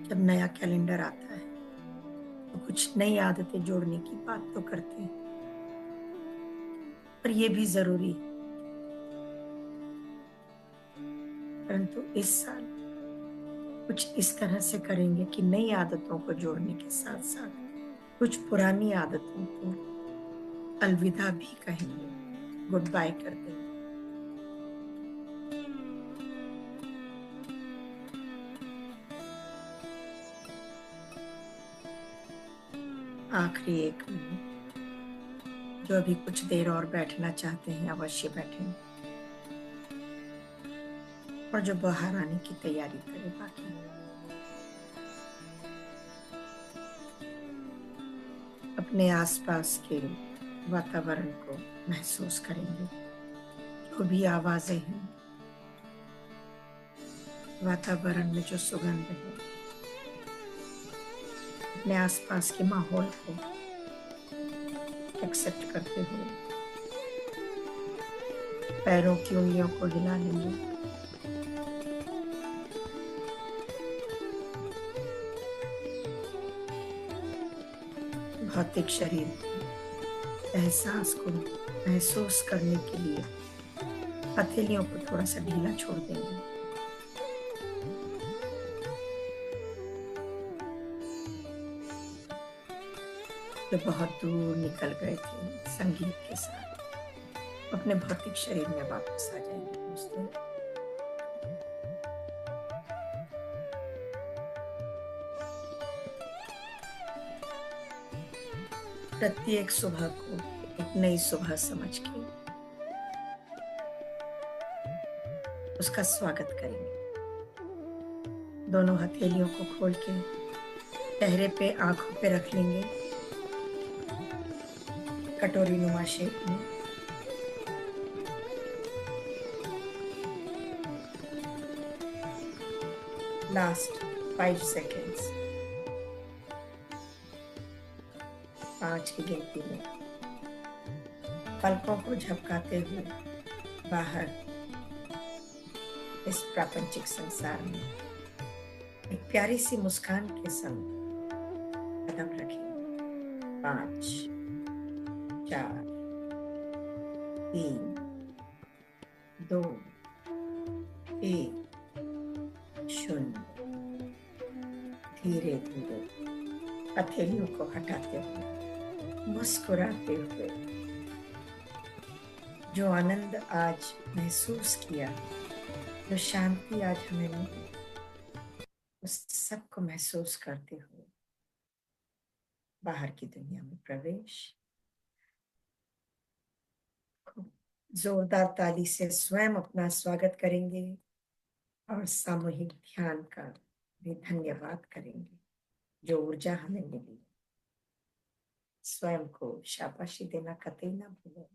जब नया कैलेंडर आता है तो कुछ नई आदतें जोड़ने की बात तो करते हैं, पर यह भी जरूरी है। परंतु इस साल कुछ इस तरह से करेंगे कि नई आदतों को जोड़ने के साथ साथ कुछ पुरानी आदतों को अलविदा भी कहेंगे, गुड बाय कर देंगे। आखिरी 1 मिनट, जो अभी कुछ देर और बैठना चाहते हैं अवश्य बैठें, और जो बाहर आने की तैयारी करें बाकी। अपने आसपास के वातावरण को महसूस करेंगे। जो भी आवाजें हैं, वातावरण में जो सुगंध है, अपने आसपास के माहौल को एक्सेप्ट करते हुए पैरों की उंगलियों को हिला लेंगे। भौतिक शरीर के एहसास को महसूस करने के लिए हथेलियों को थोड़ा सा ढीला छोड़ देंगे। जो बहुत दूर निकल गए थे संगीत के साथ, अपने भौतिक शरीर में वापस आ जाएंगे दोस्तों। प्रत्येक सुबह को एक नई सुबह समझ के उसका स्वागत करेंगे। दोनों हथेलियों को खोल के चेहरे पे, आंखों पे रख लेंगे, कटोरी नुमा शेप में। लास्ट 5 सेकेंड्स, 5 की गिनती में पलकों को झपकाते हुए बाहर इस प्रापंचिक संसार में एक प्यारी सी मुस्कान के संग कदम रखें। 5, 4, 3, 2, 1, 0। धीरे धीरे हथेलियों को हटाते हुए, मुस्कुराते हुए, जो आनंद आज महसूस किया जो शांति आज हमें मिली, उस सबको महसूस करते हुए बाहर की दुनिया में प्रवेश। खूब जोरदार ताली से स्वयं अपना स्वागत करेंगे और सामूहिक ध्यान का भी धन्यवाद करेंगे। जो ऊर्जा हमें मिली, स्वयं को शाबाशी देना कतई ना भूलें।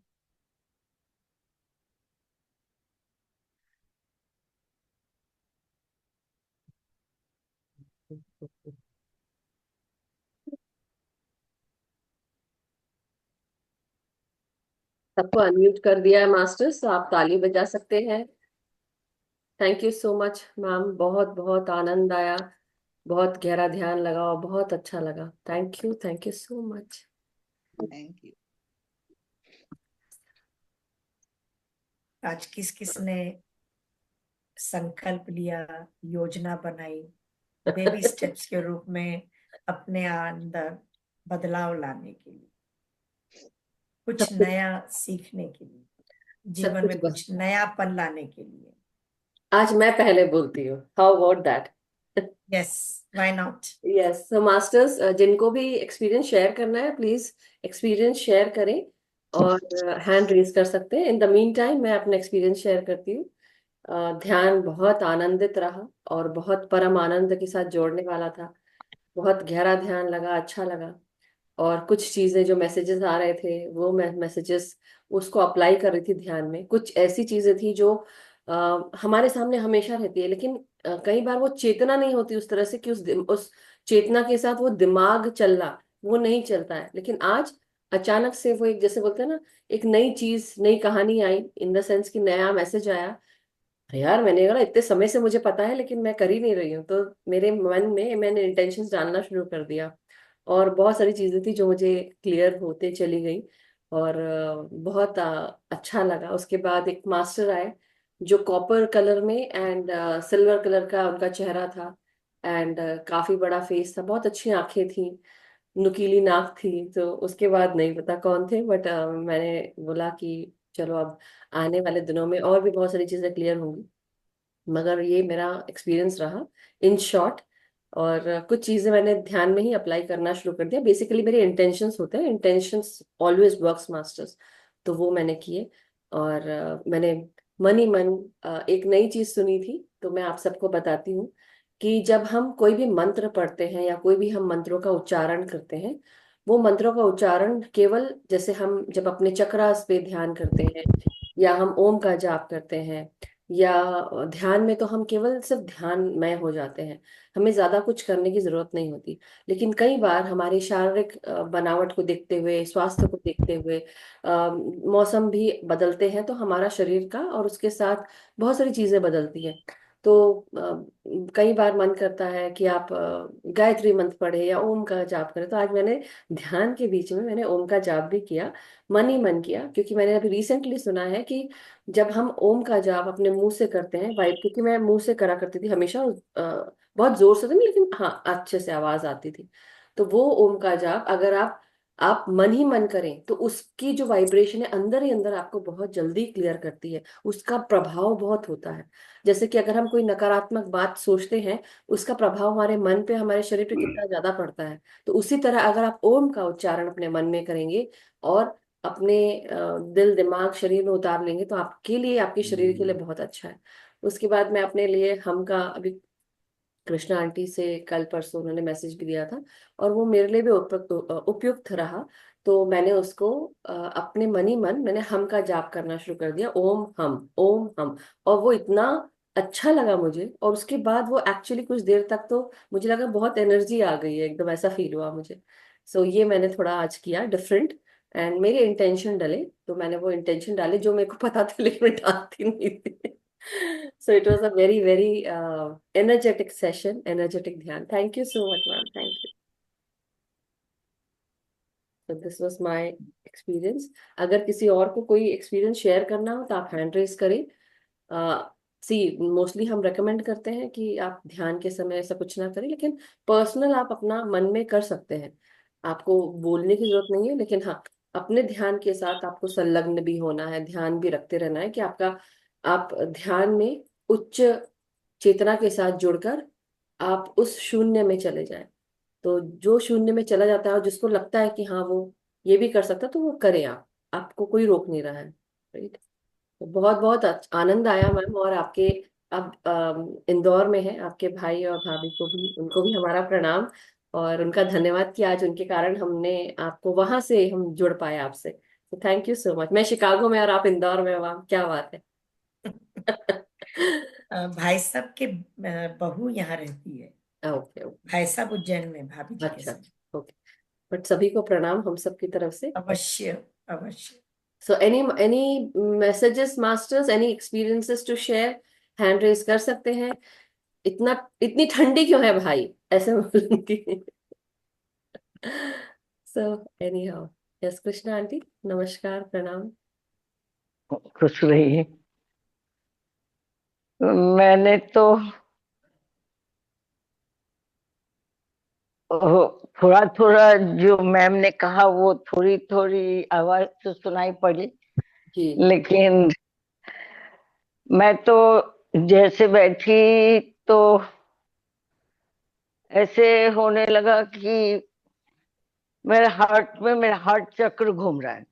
सबको अनम्यूट कर दिया है मास्टर्स, तो आप ताली बजा सकते हैं। Thank you so much ma'am, बहुत बहुत आनंद आया, बहुत गहरा ध्यान लगा और बहुत अच्छा लगा। Thank you so much. Thank you. आज किस किस ने संकल्प लिया, योजना बनाई, बेबी स्टेप्स के रूप में अपने अंदर बदलाव लाने के लिए, कुछ सब कुछ नया सीखने के लिए, सब जीवन कुछ में बस कुछ नयापन लाने के लिए? आज मैं पहले बोलती हूँ, how about that? Yes, why not. Yes, तो मास्टर्स जिनको भी एक्सपीरियंस शेयर करना है प्लीज एक्सपीरियंस शेयर करें और हैंड रेज कर सकते हैं। इन द मीन टाइम मैं अपना एक्सपीरियंस शेयर करती हूँ। ध्यान बहुत आनंदित रहा और बहुत परम आनंद के साथ जोड़ने वाला था। बहुत गहरा ध्यान लगा, अच्छा लगा। और कुछ चीजें जो मैसेजेस आ रहे थे वो मैं मैसेजेस उसको अप्लाई कर रही थी ध्यान में। कुछ ऐसी चीजें थी जो हमारे सामने हमेशा रहती है, लेकिन कई बार वो चेतना नहीं होती उस तरह से कि उस चेतना के साथ वो दिमाग चलना वो नहीं चलता है। लेकिन आज अचानक से वो एक, जैसे बोलते हैं ना, एक नई चीज, नई कहानी आई, इन द सेंस कि नया मैसेज आया। यार मैंने कहा इतने समय से मुझे पता है लेकिन मैं कर ही नहीं रही हूँ, तो मेरे मन में मैंने इंटेंशंस डालना शुरू कर दिया। और बहुत सारी चीजें थी जो मुझे क्लियर होते चली गई और बहुत अच्छा लगा। उसके बाद एक मास्टर आए जो कॉपर कलर में एंड सिल्वर कलर का उनका चेहरा था एंड काफी बड़ा फेस था, बहुत अच्छी आंखें थी, नुकीली नाक थी। तो उसके बाद नहीं पता कौन थे, बट मैंने बोला कि चलो अब आने वाले दिनों में और भी बहुत सारी चीजें क्लियर होंगी। मगर ये मेरा एक्सपीरियंस रहा इन शॉर्ट। और कुछ चीजें मैंने ध्यान में ही अप्लाई करना शुरू कर दिया। बेसिकली मेरे इंटेंशंस होते हैं, इंटेंशंस ऑलवेज वर्क्स मास्टर्स। तो वो मैंने किए और मैंने मन ही मन एक नई चीज सुनी थी, तो मैं आप सबको बताती हूँ कि जब हम कोई भी मंत्र पढ़ते हैं या कोई भी हम मंत्रों का उच्चारण करते हैं, वो मंत्रों का उच्चारण केवल, जैसे हम जब अपने चक्रास पे ध्यान करते हैं या हम ओम का जाप करते हैं या ध्यान में, तो हम केवल सिर्फ ध्यान में हो जाते हैं, हमें ज्यादा कुछ करने की जरूरत नहीं होती। लेकिन कई बार हमारी शारीरिक बनावट को देखते हुए, स्वास्थ्य को देखते हुए, मौसम भी बदलते हैं, तो हमारा शरीर का और उसके साथ बहुत सारी चीजें बदलती हैं। तो कई बार मन करता है कि आप गायत्री मंत्र पढ़े या ओम का जाप करें। तो आज मैंने ध्यान के बीच में मैंने ओम का जाप भी किया, मन ही मन किया, क्योंकि मैंने अभी रिसेंटली सुना है कि जब हम ओम का जाप अपने मुंह से करते हैं वाइब, क्योंकि मैं मुंह से करा करती थी हमेशा, बहुत जोर से तो नहीं लेकिन हाँ अच्छे से आवाज आती थी। तो वो ओम का जाप अगर आप मन ही मन करें तो उसकी जो वाइब्रेशन है अंदर ही अंदर आपको बहुत जल्दी क्लियर करती है, उसका प्रभाव बहुत होता है। जैसे कि अगर हम कोई नकारात्मक बात सोचते हैं, उसका प्रभाव हमारे मन पे, हमारे शरीर पे कितना ज्यादा पड़ता है। तो उसी तरह अगर आप ओम का उच्चारण अपने मन में करेंगे और अपने दिल दिमाग शरीर में उतार लेंगे, तो आपके लिए, आपके शरीर के लिए बहुत अच्छा है। उसके बाद मैं अपने लिए हम का अभी कृष्णा आंटी से कल परसों उन्होंने मैसेज भी दिया था और वो मेरे लिए भी उपयुक्त उपयुक्त रहा। तो मैंने उसको अपने मन ही मन मैंने हम का जाप करना शुरू कर दिया, ओम हम ओम हम। और वो इतना अच्छा लगा मुझे, और उसके बाद वो एक्चुअली कुछ देर तक तो मुझे लगा बहुत एनर्जी आ गई है, एकदम ऐसा फील हुआ मुझे। सो ये मैंने थोड़ा आज किया डिफरेंट एंड मेरे इंटेंशन डले। तो मैंने वो इंटेंशन डाले जो मेरे को पता था लेकिन मैं डालती नहीं थी। So it was a very, very energetic session, energetic ध्यान. Thank you so much, ma'am. Thank you. So this was my experience. अगर किसी और को कोई एक्सपीरियंस शेयर करना हो तो आप हैंड रेज करें। सी मोस्टली हम रेकमेंड करते हैं कि आप ध्यान के समय ऐसा कुछ ना करें, लेकिन पर्सनल आप अपना मन में कर सकते हैं। आपको बोलने की जरूरत नहीं है, लेकिन हाँ अपने ध्यान के साथ आपको संलग्न भी होना है, ध्यान भी रखते रहना है कि आपका, आप ध्यान में उच्च चेतना के साथ जुड़कर आप उस शून्य में चले जाएं। तो जो शून्य में चला जाता है और जिसको लगता है कि हाँ वो ये भी कर सकता, तो वो करे। आप, आपको कोई रोक नहीं रहा है, राइट। तो बहुत बहुत आनंद आया मैम। और आपके, आप इंदौर में हैं, आपके भाई और भाभी को भी, उनको भी हमारा प्रणाम और उनका धन्यवाद कि आज उनके कारण हमने आपको, वहां से हम जुड़ पाए आपसे। तो थैंक यू सो मच। मैं शिकागो में और आप इंदौर में, वहाँ क्या बात है। भाई साहब के बहू यहाँ रहती है। Okay okay. भाई साहब उज्जैन में भाभी जी के अच्छा साथ। अच्छा, ओके। बट सभी को प्रणाम हम सब की तरफ से। अवश्य अवश्य। So any messages masters, any experiences to share, hand raise कर सकते हैं। इतना, इतनी ठंडी क्यों है भाई, ऐसे बोलूंगी। So any how, yes Krishna aunty, नमस्कार प्रणाम। खुश रहिए। मैंने तो थोड़ा थोड़ा जो मैम ने कहा वो थोड़ी थोड़ी आवाज तो सुनाई पड़ी, जी। लेकिन मैं तो जैसे बैठी तो ऐसे होने लगा कि मेरा हार्ट चक्र घूम रहा है।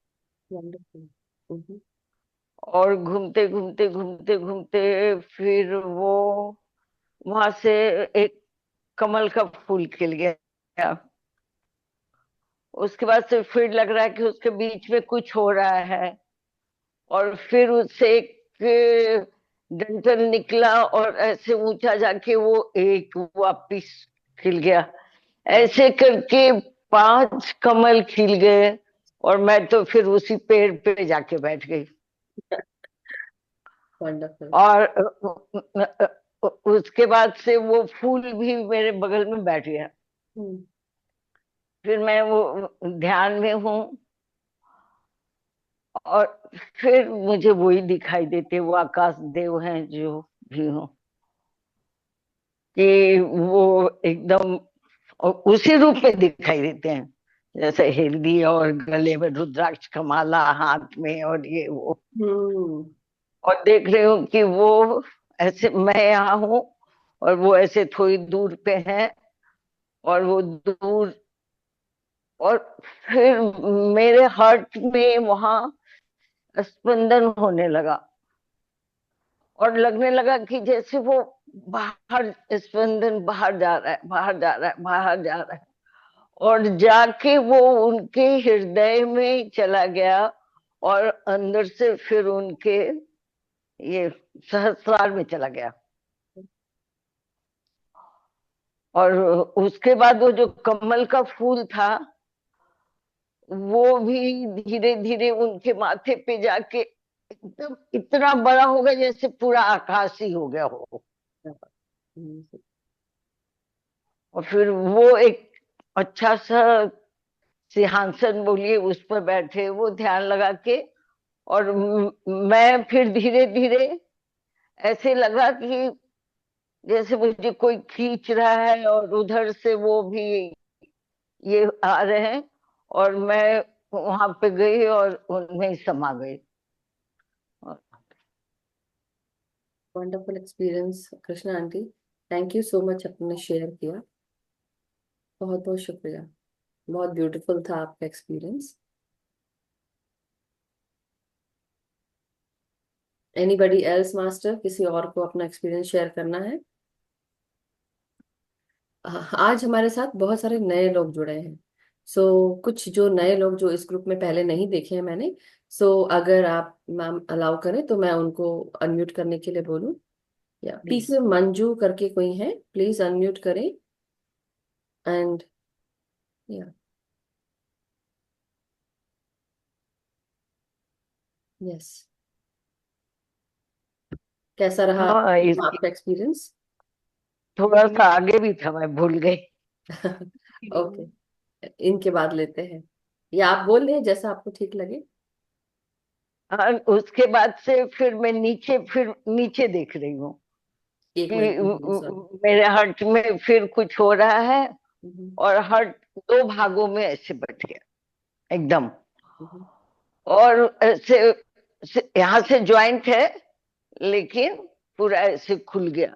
वंडरफुल। और घूमते घूमते घूमते घूमते फिर वो वहां से एक कमल का फूल खिल गया। उसके बाद से फिर लग रहा है कि उसके बीच में कुछ हो रहा है। और फिर उससे एक डंठल निकला और ऐसे ऊंचा जाके वो एक वापिस खिल गया। ऐसे करके 5 कमल खिल गए। और मैं तो फिर उसी पेड़ पे जाके बैठ गई। वंडरफुल। और उसके बाद से वो फूल भी मेरे बगल में बैठ गया। फिर मैं वो ध्यान में हूँ। और फिर मुझे वही दिखाई देते, वो आकाश देव हैं जो भी हो, कि वो एकदम उसी रूप में दिखाई देते हैं, जैसे हेल्दी और गले में रुद्राक्ष का माला, हाथ में और ये वो। हम्म। और देख रही हूँ कि वो ऐसे, मैं यहाँ हूँ और वो ऐसे थोड़ी दूर पे है। और वो दूर, और फिर मेरे हार्ट में वहां स्पंदन होने लगा। और लगने लगा कि जैसे वो बाहर, स्पंदन बाहर जा रहा है, बाहर जा रहा है, बाहर जा रहा है। और जाके वो उनके हृदय में चला गया। और अंदर से फिर उनके ये सहस्रार में चला गया। और उसके बाद वो जो कमल का फूल था वो भी धीरे धीरे उनके माथे पे जाके एकदम इतना बड़ा हो गया जैसे पूरा आकाश ही हो गया हो। और फिर वो एक अच्छा सा सिंहासन बोलिए, उस पर बैठे वो ध्यान लगा के। और मैं फिर धीरे धीरे ऐसे लगा कि जैसे मुझे कोई खींच रहा है और उधर से वो भी ये आ रहे हैं। और मैं वहां पे गई और उनमें ही समा गई। Wonderful experience Krishna aunty, thank you so much, आपने शेयर किया। बहुत बहुत शुक्रिया। बहुत ब्यूटीफुल था आपका एक्सपीरियंस। एनीबडी एल्स मास्टर, किसी और को अपना एक्सपीरियंस शेयर करना है। आज हमारे साथ बहुत सारे नए लोग जुड़े हैं। कुछ जो नए लोग जो इस ग्रुप में पहले नहीं देखे हैं मैंने, अगर आप मैम अलाउ करें तो मैं उनको अनम्यूट करने के लिए बोलूं। या प्लीज। पीछे मंजू करके कोई है, प्लीज अनम्यूट करें। एंड या, यस, कैसा रहा हाँ, इसकी आपका एक्सपीरियंस। थोड़ा सा आगे भी था, मैं भूल गई। ओके, इनके बाद लेते हैं, या आप बोल रहे हैं जैसा आपको ठीक लगे। हाँ, उसके बाद से फिर नीचे देख रही हूँ एक कि मिनट सॉरी। मेरे हार्ट में फिर कुछ हो रहा है। और हार्ट 2 भागों में ऐसे बट गया एकदम। और ऐसे यहाँ से ज्वाइंट है, लेकिन पूरा ऐसे खुल गया।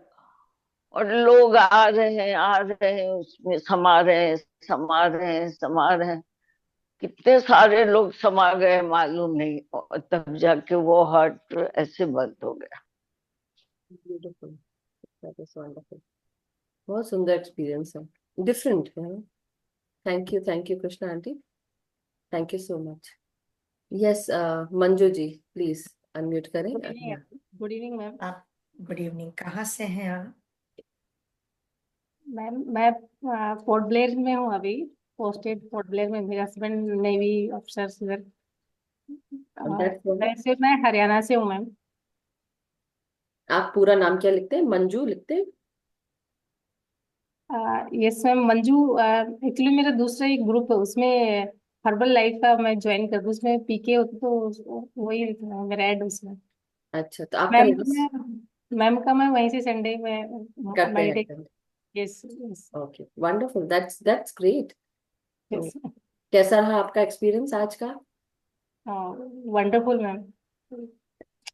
और लोग आ रहे हैं, उसमें समा रहे हैं, समा रहे हैं, समा रहे हैं। कितने सारे लोग समा गए मालूम नहीं, और तब जाके वो हार्ट ऐसे बंद हो गया। Beautiful, that is wonderful. बहुत सुंदर एक्सपीरियंस है, डिफरेंट है। Thank you Krishna aunty, thank you so much. Yes, Manju ji please unmute करें गुड अपना। Evening, good evening ma'am. आप गुड इवनिंग, कहाँ से हैं आप? मैम मैं पोर्ट ब्लेयर में हूँ अभी, पोस्टेड पोर्ट ब्लेयर में। मेरे हस्बैंड नेवी ऑफिसर्स इधर। वैसे मैं हरियाणा से हूँ मैम। आप पूरा नाम क्या लिखते हैं? मंजू लिखते हैं? Yes ma'am, Manju. एक्चुअली मेरा दूसरा एक ग्रुप है, उसमें हर्बल लाइफ का मैं ज्वाइन कर दूँ, उसमें पीके होती तो वही मेरा ऐड उसमें। अच्छा, तो आपका मैम निवास मैम का मैं वहीं से संडे में करते मेडिटेट। हैं? Yes yes okay, wonderful, that's great. तो यस। कैसा रहा आपका एक्सपीरियंस आज का? Wonderful ma'am.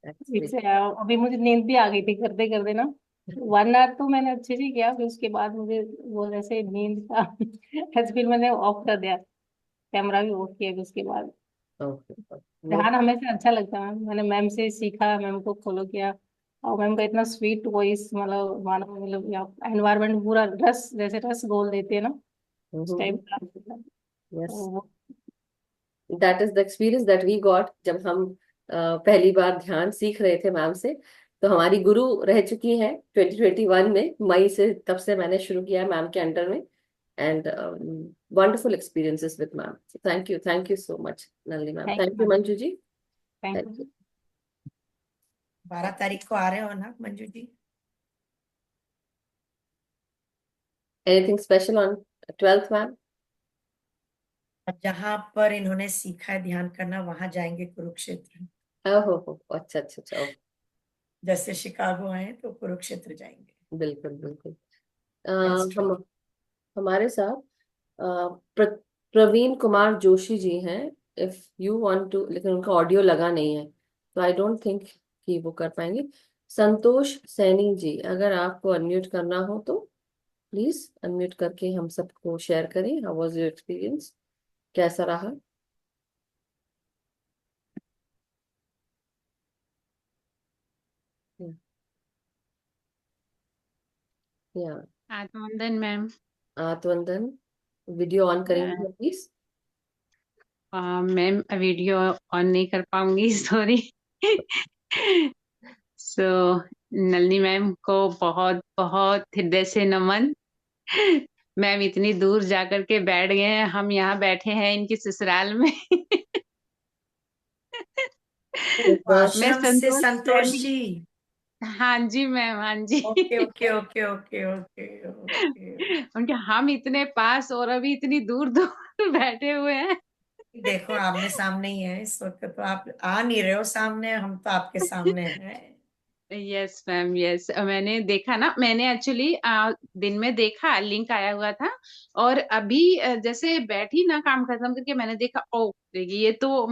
That's इससे great. अभी मुझे नींद भी आ गई थी करते करते ना। 1 आवर तो मैंने अच्छे से किया, फिर उसके बाद मुझे वो जैसे नींद का फिर मैंने ऑफ कर दिया, कैमरा भी ऑफ किया। फिर उसके बाद ओके, नो, ध्यान हमेशा अच्छा लगता है मैम। मैंने मैम से सीखा, मैम को फॉलो किया। और मैम का इतना स्वीट वॉइस, मतलब मानो मतलब एनवायरमेंट पूरा रस, जैसे रस घोल देते हैं ना, उस टाइप का। यस, तो वो that is the experience that we got जब हम पहली बार ध्यान सीख रहे थे मैम से। तो हमारी गुरु रह चुकी हैं 2021 में, मई से, तब से मैंने शुरू किया मैम के अंडर में। And wonderful experiences with ma'am. Thank you so much Nalini ma'am, thank thank you you ma'am. Manju ji, thank thank you. You. 12 तारीख को आ रहे हो ना Manju ji? Anything special on 12th ma'am? जहां पर इन्होंने सीखा है ध्यान करना, वहां जाएंगे कुरुक्षेत्र। ओहो हो, अच्छा अच्छा अच्छा, ओके, जैसे शिकागो आए तो कुरुक्षेत्र जाएंगे। बिल्कुल बिल्कुल। अ, That's true. हम हमारे साथ प्रवीण कुमार जोशी जी हैं। इफ यू वांट टू, लेकिन उनका ऑडियो लगा नहीं है, तो आई डोंट थिंक कि वो कर पाएंगे। संतोष सैनी जी, अगर आपको अनम्यूट करना हो तो प्लीज अनम्यूट करके हम सबको शेयर करें। हाउ वाज योर एक्सपीरियंस, कैसा रहा? या आत्मवंदन मैम। आत्मवंदन, वीडियो ऑन करेंगे प्लीज। मैम वीडियो ऑन नहीं कर पाऊंगी, सॉरी। सो नलिनी मैम को बहुत बहुत हृदय से नमन। मैम इतनी दूर जाकर के बैठ गए हैं, हम यहाँ बैठे हैं इनकी ससुराल में। मैं आश्रम से संतोष संतोष सैनी। जी। हाँ जी मैम, हाँ जी। Okay okay okay okay okay okay. उनके हम इतने पास और अभी इतनी दूर दूर बैठे हुए हैं। देखो आमने सामने ही है इस वक्त, तो आप आ नहीं रहे हो सामने, हम तो आपके सामने हैं। Yes ma'am, yes. मैंने देखा ना, मैंने एक्चुअली दिन में देखा, लिंक आया हुआ था। और अभी जैसे बैठी ना काम खत्म करके, मैंने देखा, ओ ये तो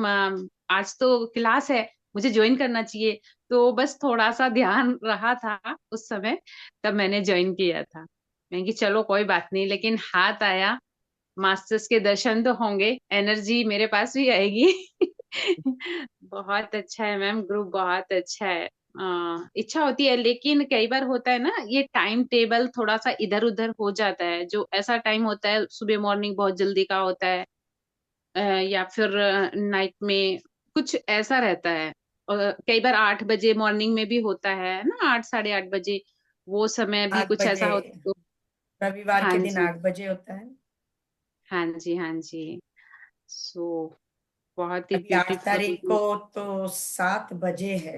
आज तो क्लास है, मुझे ज्वाइन करना चाहिए। तो बस थोड़ा सा ध्यान रहा था उस समय, तब मैंने ज्वाइन किया था। मैं कि चलो कोई बात नहीं, लेकिन हाथ आया। मास्टर्स के दर्शन तो होंगे, एनर्जी मेरे पास भी आएगी। बहुत अच्छा है मैम, ग्रुप बहुत अच्छा है। इच्छा होती है, लेकिन कई बार होता है ना, ये टाइम टेबल थोड़ा सा इधर उधर हो जाता है। जो ऐसा टाइम होता है, सुबह मॉर्निंग बहुत जल्दी का होता है, या फिर नाइट में कुछ ऐसा रहता है। और कई बार 8 बजे मॉर्निंग में भी होता है ना, 8 साढ़े 8 बजे, वो समय भी 8 कुछ ऐसा बजे होता है तो। रविवार हाँ के दिन जी, 8 बजे होता है। हाँ जी, हाँ जी। सो बहुत ही अभी 8 तारीख ब्यूटीफुल। को तो 7 बजे है,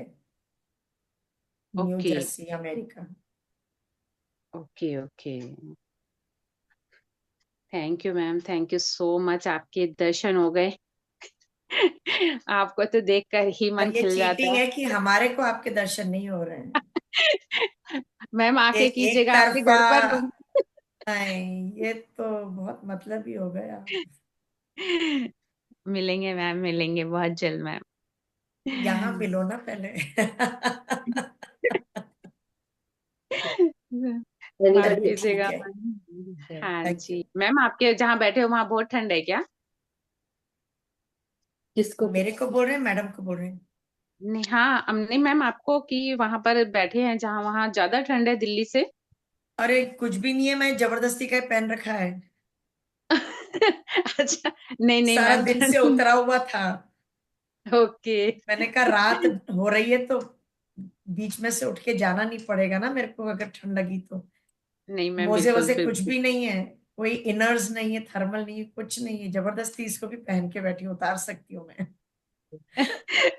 new okay, Jersey America. Okay, okay. Thank you ma'am, thank you so much, आपके दर्शन हो गए। आपको तो देखकर ही और मन ये खिल चीटिंग जाता है कि हमारे को आपके दर्शन नहीं हो रहे हैं। है। मैम ये आके एक कीजिएगा, आपके तरफा घर पर रूम। नहीं, ये तो बहुत मतलब ही हो गया। मिलेंगे मैम, मिलेंगे बहुत जल्द मैम। यहाँ मिलो ना पहले। माफ चलिए एनीबॉडी? ठीक कीजिएगा है। मैम। हाँ थैंक यू। जी मैम, आपके जहाँ बैठे हो वहाँ बहुत ठंड है क्या? किसको? मेरे को बोल रहे हैं, मैडम को बोल रहे हैं? नहीं, हाँ नहीं मैम, आपको कि वहां पर बैठे हैं जहाँ, वहाँ ज्यादा ठंड है दिल्ली से? अरे कुछ भी नहीं है, मैं जबरदस्ती का पहन रखा है। अच्छा, नहीं नहीं सारा मैम, दिन से ठंड। उतरा हुआ था। ओके। मैंने कहा रात हो रही है तो बीच में से उठ के जाना नहीं पड़ेगा ना मेरे को, अगर ठंड लगी तो। नहीं मैम, मोजे बिल्कुल वोजे कुछ बिल्कुल। भी नहीं है, कोई इनर्स नहीं है, थर्मल नहीं है, कुछ नहीं है, जबरदस्ती इसको भी पहन के बैठी हूँ, उतार सकती हूँ मैं।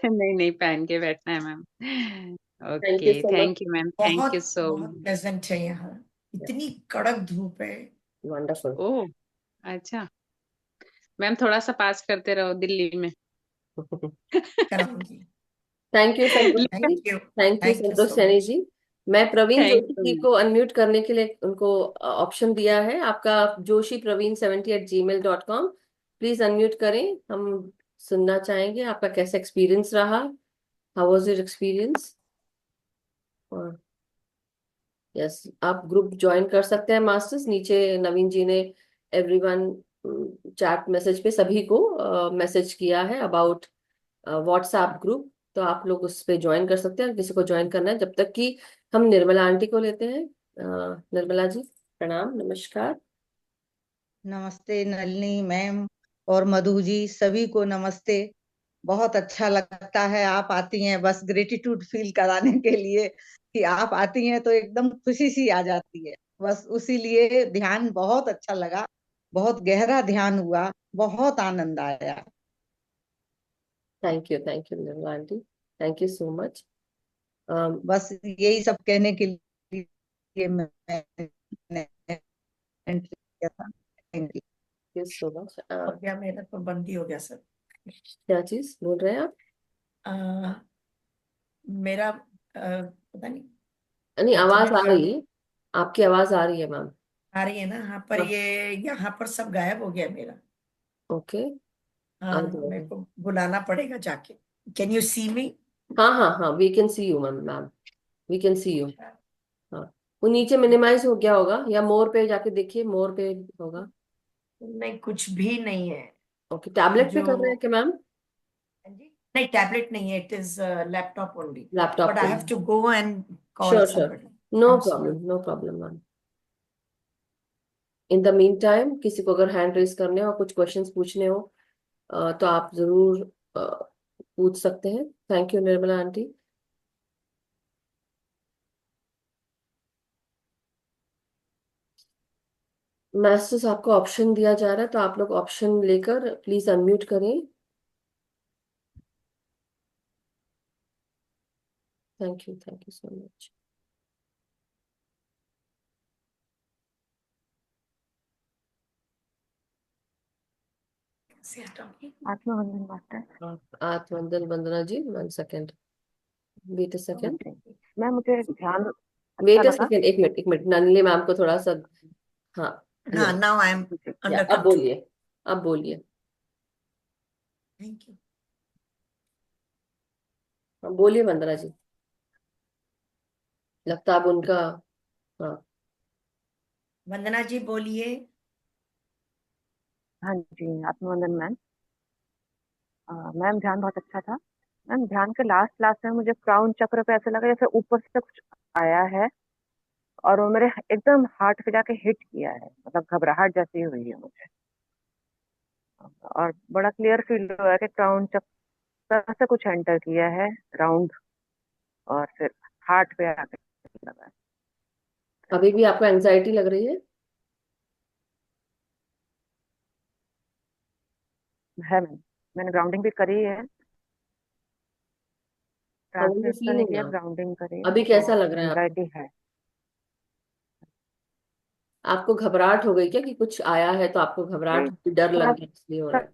नहीं नहीं, पहन के बैठना है ma'am. Thank you okay, so much. Thank you ma'am, thank बहुत यू सो बहुत मच। प्लेजेंट है यहाँ, इतनी कड़क धूप है। वंडरफुल। ओह, अच्छा मैम, थोड़ा सा पास करते रहो दिल्ली में। कराऊंगी। Thank you Santosh ji. Thank you. Thank you thank you Santosh so Saini much. जी। मैं प्रवीण थैंक जोशी जी यू। को अनम्यूट करने के लिए उनको ऑप्शन दिया है। आपका Joshi Praveen 70@gmail.com, please unmute करें। हम सुनना चाहेंगे आपका कैसा एक्सपीरियंस रहा। How was your experience? और यस, आप ग्रुप ज्वाइन कर सकते हैं मास्टर्स। नीचे नवीन जी ने एवरीवन चैट मैसेज पे सभी को मैसेज किया है अबाउट व्हाट्सएप ग्रुप। तो आप लोग उस पे ज्वाइन कर सकते हैं, किसी को ज्वाइन करना है। जब तक कि हम निर्मला आंटी को लेते हैं। निर्मला जी, प्रणाम, नमस्कार। नमस्ते नलिनी मैम और मधु जी, सभी को नमस्ते। बहुत अच्छा लगता है आप आती हैं, बस ग्रेटिट्यूड फील कराने के लिए कि आप आती हैं तो एकदम खुशी सी आ जाती है। बस उसी लिए ध्यान बहुत अच्छा लगा, बहुत गहरा ध्यान हुआ, बहुत आनंद आया। Thank you Nirmala aunty, thank you so much. बस यही सब कहने के लिए मैंने entry किया था। Thank you। You so much. हो गया मेरा तो, बंद ही हो गया सर। क्या चीज बोल रहे हैं आप? आ, मेरा पता नहीं, नहीं, आवाज इंटरनेट आ रही है, आपकी आवाज आ रही है मैम। आ रही है ना? हाँ, पर हाँ, ये यहाँ पर सब गायब हो गया मेरा। ओके। आ हाँ, मेरे जाएगा। को बुलाना पड़ेगा जाके। Can you see me? हाँ हाँ हाँ, we can see you ma'am, ma'am we can see you. हाँ, वो नीचे मिनिमाइज हो गया होगा, या मोर पे जाके देखिए, मोर पे होगा। नहीं, कुछ भी नहीं है ओके, टैबलेट पे जो। कर रहे हैं क्या मैम? हाँ जी? नहीं, टैबलेट नहीं है, it is laptop only. Laptop but I पे? Have to go and call sure sure, somebody. No I am sorry. Problem, no problem ma'am. In the mean time किसी को अगर हैंड रेज करने हो, कुछ क्वेश्चंस पूछने हो, तो आप जरूर पूछ सकते हैं। Thank you Nirmala aunty. Message आपको ऑप्शन दिया जा रहा है, तो आप लोग ऑप्शन लेकर प्लीज अनम्यूट करें। Thank you so much. से हटाऊंगी। Atmavandan master. Atmavandan Vandana ji, 1 second, wait a हाँ सेकेंड। जी, मैम मुझे ध्यान अच्छा वेट अ लगा। सेकेंड, एक मिनट नन्हे मैम को थोड़ा सा। हाँ, हाँ, या नाउ आई एम या अंडर अब कंट्रोल। बोलिए, अब बोलिए। Thank you. हाँ, बोलिए वंदना जी, लगता है अब उनका। हाँ, वंदना जी बोलिए। हाँ जी, आत्मवंदन मैम। मैम ध्यान बहुत अच्छा था। मैम ध्यान के लास्ट क्लास में मुझे क्राउन चक्र पे ऐसा लगा जैसे ऊपर से कुछ आया है, और वो मेरे एकदम हार्ट पे जाके हिट किया है, मतलब घबराहट जैसी हुई है मुझे। और बड़ा क्लियर फील हुआ है कि क्राउन चक्र से कुछ एंटर किया है राउंड, और फिर हार्ट पे आके लगा अभी भी आपको एंजाइटी लग रही है? है। मैम मैंने ग्राउंडिंग भी करी है, हाउ आर यू ट्रांसलेट नहीं फीलिंग किया, नाउ? ग्राउंडिंग करी है, अभी तो कैसा लग रहा है आपको? एंजाइटी है। आपको घबराहट हो गई क्या, कि कुछ आया है तो आपको नहीं, घबराहट, डर थोड़ा लग गया इसलिए हो रहा सा।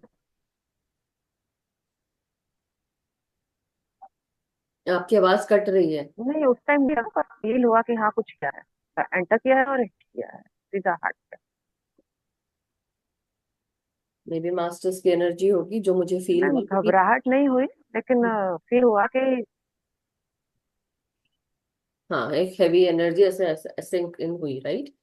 है? आपकी आवाज कट रही है। नहीं, उस टाइम मेरा फील हुआ कि हाँ कुछ किया है, एंटर किया है और हिट किया है सीधा हार्ट पे। मे बी मास्टर्स की एनर्जी होगी, जो मुझे फील मैम हुआ, क्योंकि घबराहट नहीं हुई, लेकिन फील हुआ कि हाँ, एक हैवी एनर्जी ऐसे सिंक इन हुई, राइट?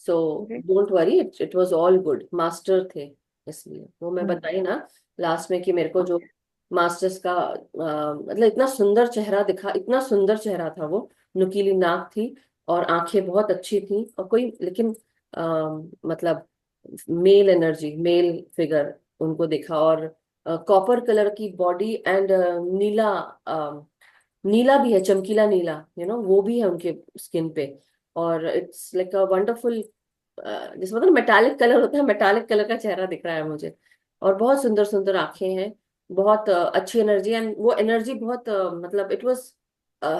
सो जी। Don't worry, it was all good, master थे इसलिए वो मैं हम्म। बताई ना लास्ट में कि मेरे को जो ओके। मास्टर्स का मतलब इतना सुंदर चेहरा दिखा, इतना सुंदर चेहरा था वो, नुकीली नाक थी और आंखें बहुत अच्छी थी और कोई लेकिन मतलब मेल एनर्जी, मेल फिगर उनको देखा, और कॉपर कलर की बॉडी एंड नीला, नीला भी है, चमकीला नीला, वो भी है उनके स्किन पे। और इट्स लाइक अ वंडरफुल, जिसमें मतलब मेटालिक कलर होता है, मेटालिक कलर का चेहरा दिख रहा है मुझे। और बहुत सुंदर सुंदर आंखें हैं, बहुत अच्छी एनर्जी, एंड वो एनर्जी बहुत मतलब इट वाज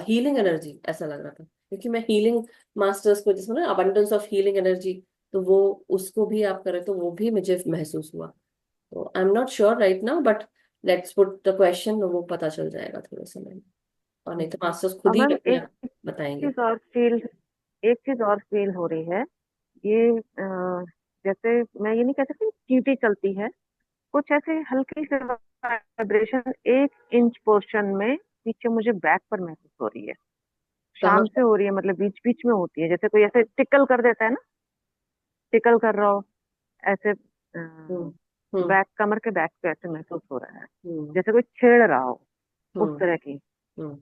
हीलिंग एनर्जी ऐसा लग रहा था, क्योंकि मैं हीलिंग मास्टर्स को, जिसमें ना अबंडेंस ऑफ हीलिंग एनर्जी, तो वो उसको भी आप करें तो वो भी मुझे महसूस हुआ। तो I am not sure right now, but let's put the question, वो पता चल जाएगा थोड़े समय में, और नहीं तो मास्टर्स और खुद ही मैम अपने एक आप बताएंगे। चीज और फील एक चीज और फील हो रही है। ये जैसे मैं ये नहीं कह सकती चींटी चलती है, कुछ ऐसे हल्की से वाइब्रेशन 1 इंच पोर्शन में पीछे मुझे बैक पर महसूस हो रही है। कहाँ शाम से पर? हो रही है, मतलब बीच बीच में होती है, जैसे कोई ऐसे टिकल कर देता है ना, टिकल कर रहा हो ऐसे, हम्म। हम्म। बैक, कमर के बैक पे ऐसे महसूस हो रहा है, हम्म। जैसे कोई छेड़ रहा हो, उस हम्म। तरह की हम्म।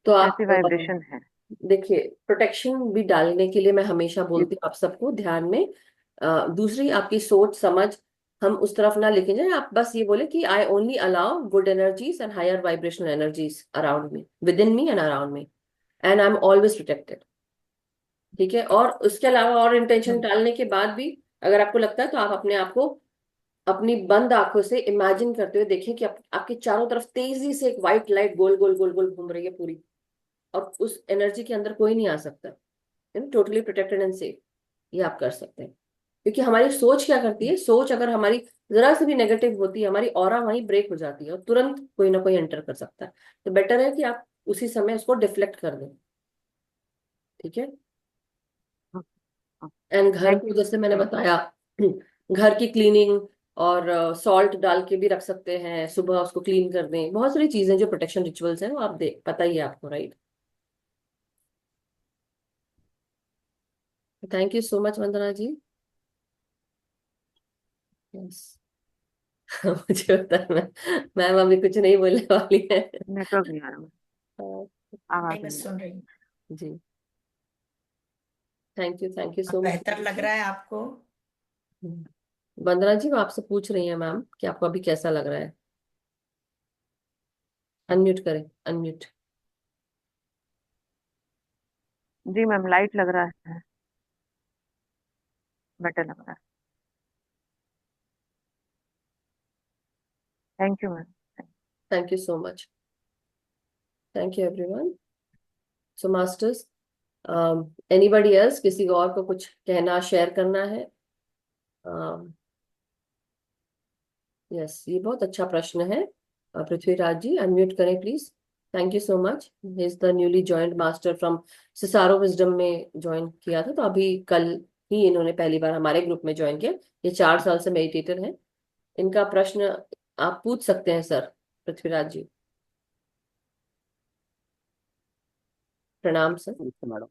तो आप ऐसी वाइब्रेशन है। देखिए, प्रोटेक्शन भी डालने के लिए मैं हमेशा बोलती हूँ आप सबको ध्यान में, दूसरी आपकी सोच समझ, हम उस तरफ ना लेके जाए, आप बस ये बोले कि I only allow good energies and higher vibrational energies around me, within me and around me, and I am always protected. ठीक है, और उसके अलावा और इंटेंशन हम्म। डालने के बाद भी अगर आपको लगता है तो आप अपने आप को अपनी बंद आंखों से इमेजिन करते हुए देखें कि आपके चारों तरफ तेजी से एक व्हाइट लाइट गोल गोल गोल गोल घूम रही है पूरी, और उस एनर्जी के अंदर कोई नहीं आ सकता, टोटली प्रोटेक्टेड एंड सेफ। ये आप कर सकते हैं, क्योंकि हमारी सोच क्या करती है, सोच अगर हमारी जरा सी भी नेगेटिव होती है, हमारी ऑरा वहीं ब्रेक हो जाती है और तुरंत कोई ना कोई एंटर कर सकता है। तो बेटर है कि आप उसी समय उसको डिफ्लेक्ट कर दें। ठीक है। एंड घर थैंक को यू जैसे मैंने मैम। बताया, घर की क्लीनिंग और सॉल्ट डाल के भी रख सकते हैं, सुबह उसको क्लीन कर दें, बहुत सारी चीजें जो प्रोटेक्शन रिचुअल्स हैं वो आप दे, पता ही है आपको, right? Thank you so much Vandana ji. Yes. मुझे पता है, मैम अभी कुछ नहीं बोलने वाली है। नेटवर्क नहीं आ रहा, आवाज नहीं, मैं नहीं आ सुन रही हूँ। जी, थैंक यू अब सो मच। बेहतर लग रहा है आपको? वंदना जी, वो आपसे पूछ रही है मैम कि आपको अभी कैसा लग रहा है। अनम्यूट करें, अनम्यूट। रही। जी मैम, लाइट लग रहा है, बेटर लग रहा है। Thank you ma'am. Thank you so much. Thank you everyone. So masters, anybody else, किसी और को कुछ कहना शेयर करना है? यस, ये बहुत अच्छा प्रश्न है। पृथ्वीराज जी अनम्यूट करें please. Thank you so much. He is the newly joined master from Cicero wisdom में ज्वाइन किया था, तो अभी कल ही इन्होंने पहली बार हमारे ग्रुप में ज्वाइन किया। ये 4 साल से मेडिटेटर हैं। इनका प्रश्न आप पूछ सकते हैं सर, पृथ्वीराज जी। प्रणाम सर। नमस्ते मैडम।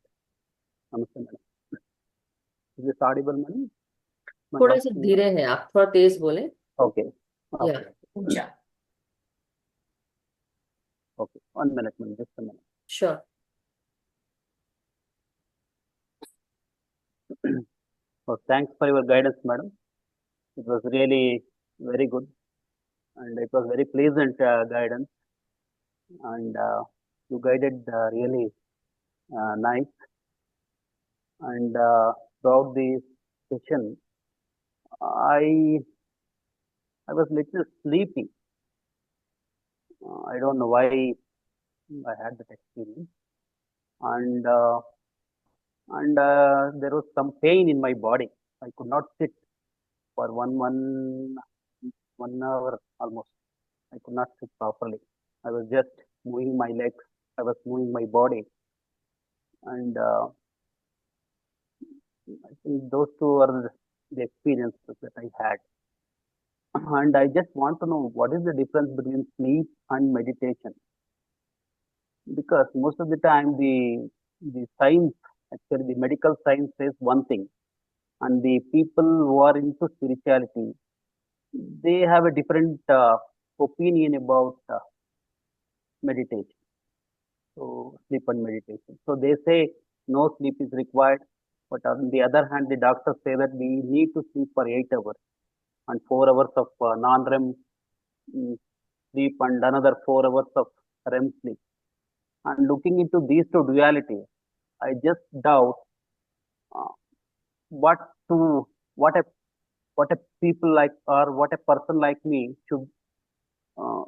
नमस्ते madam. Is this Audible madam? My थोड़ा वॉइस सा क्लियर? धीरे हैं आप, थोड़ा तेज बोले। ओके। या ओके। ऊंचा। Okay, 1 minute madam, just a minute. Sure. So thanks for your guidance madam, it was really very good and it was very pleasant guidance, and you guided really nice, and throughout the session i I was little sleepy. I don't know why I had that experience, and there was some pain in my body. I could not sit for one hour almost. I could not sit properly. I was just moving my legs. I was moving my body, and I think those two are the experiences that I had. And I just want to know what is the difference between sleep and meditation. because most of the time the science, actually the medical science says one thing, and the people who are into spirituality, they have a different opinion about meditation. So sleep and meditation. So they say no sleep is required, but on the other hand, the doctors say that we need to sleep for 8 hours and 4 hours of non-REM sleep and another 4 hours of REM sleep. And looking into these two dualities, I just doubt uh, what to what a people like or what a person like me should uh,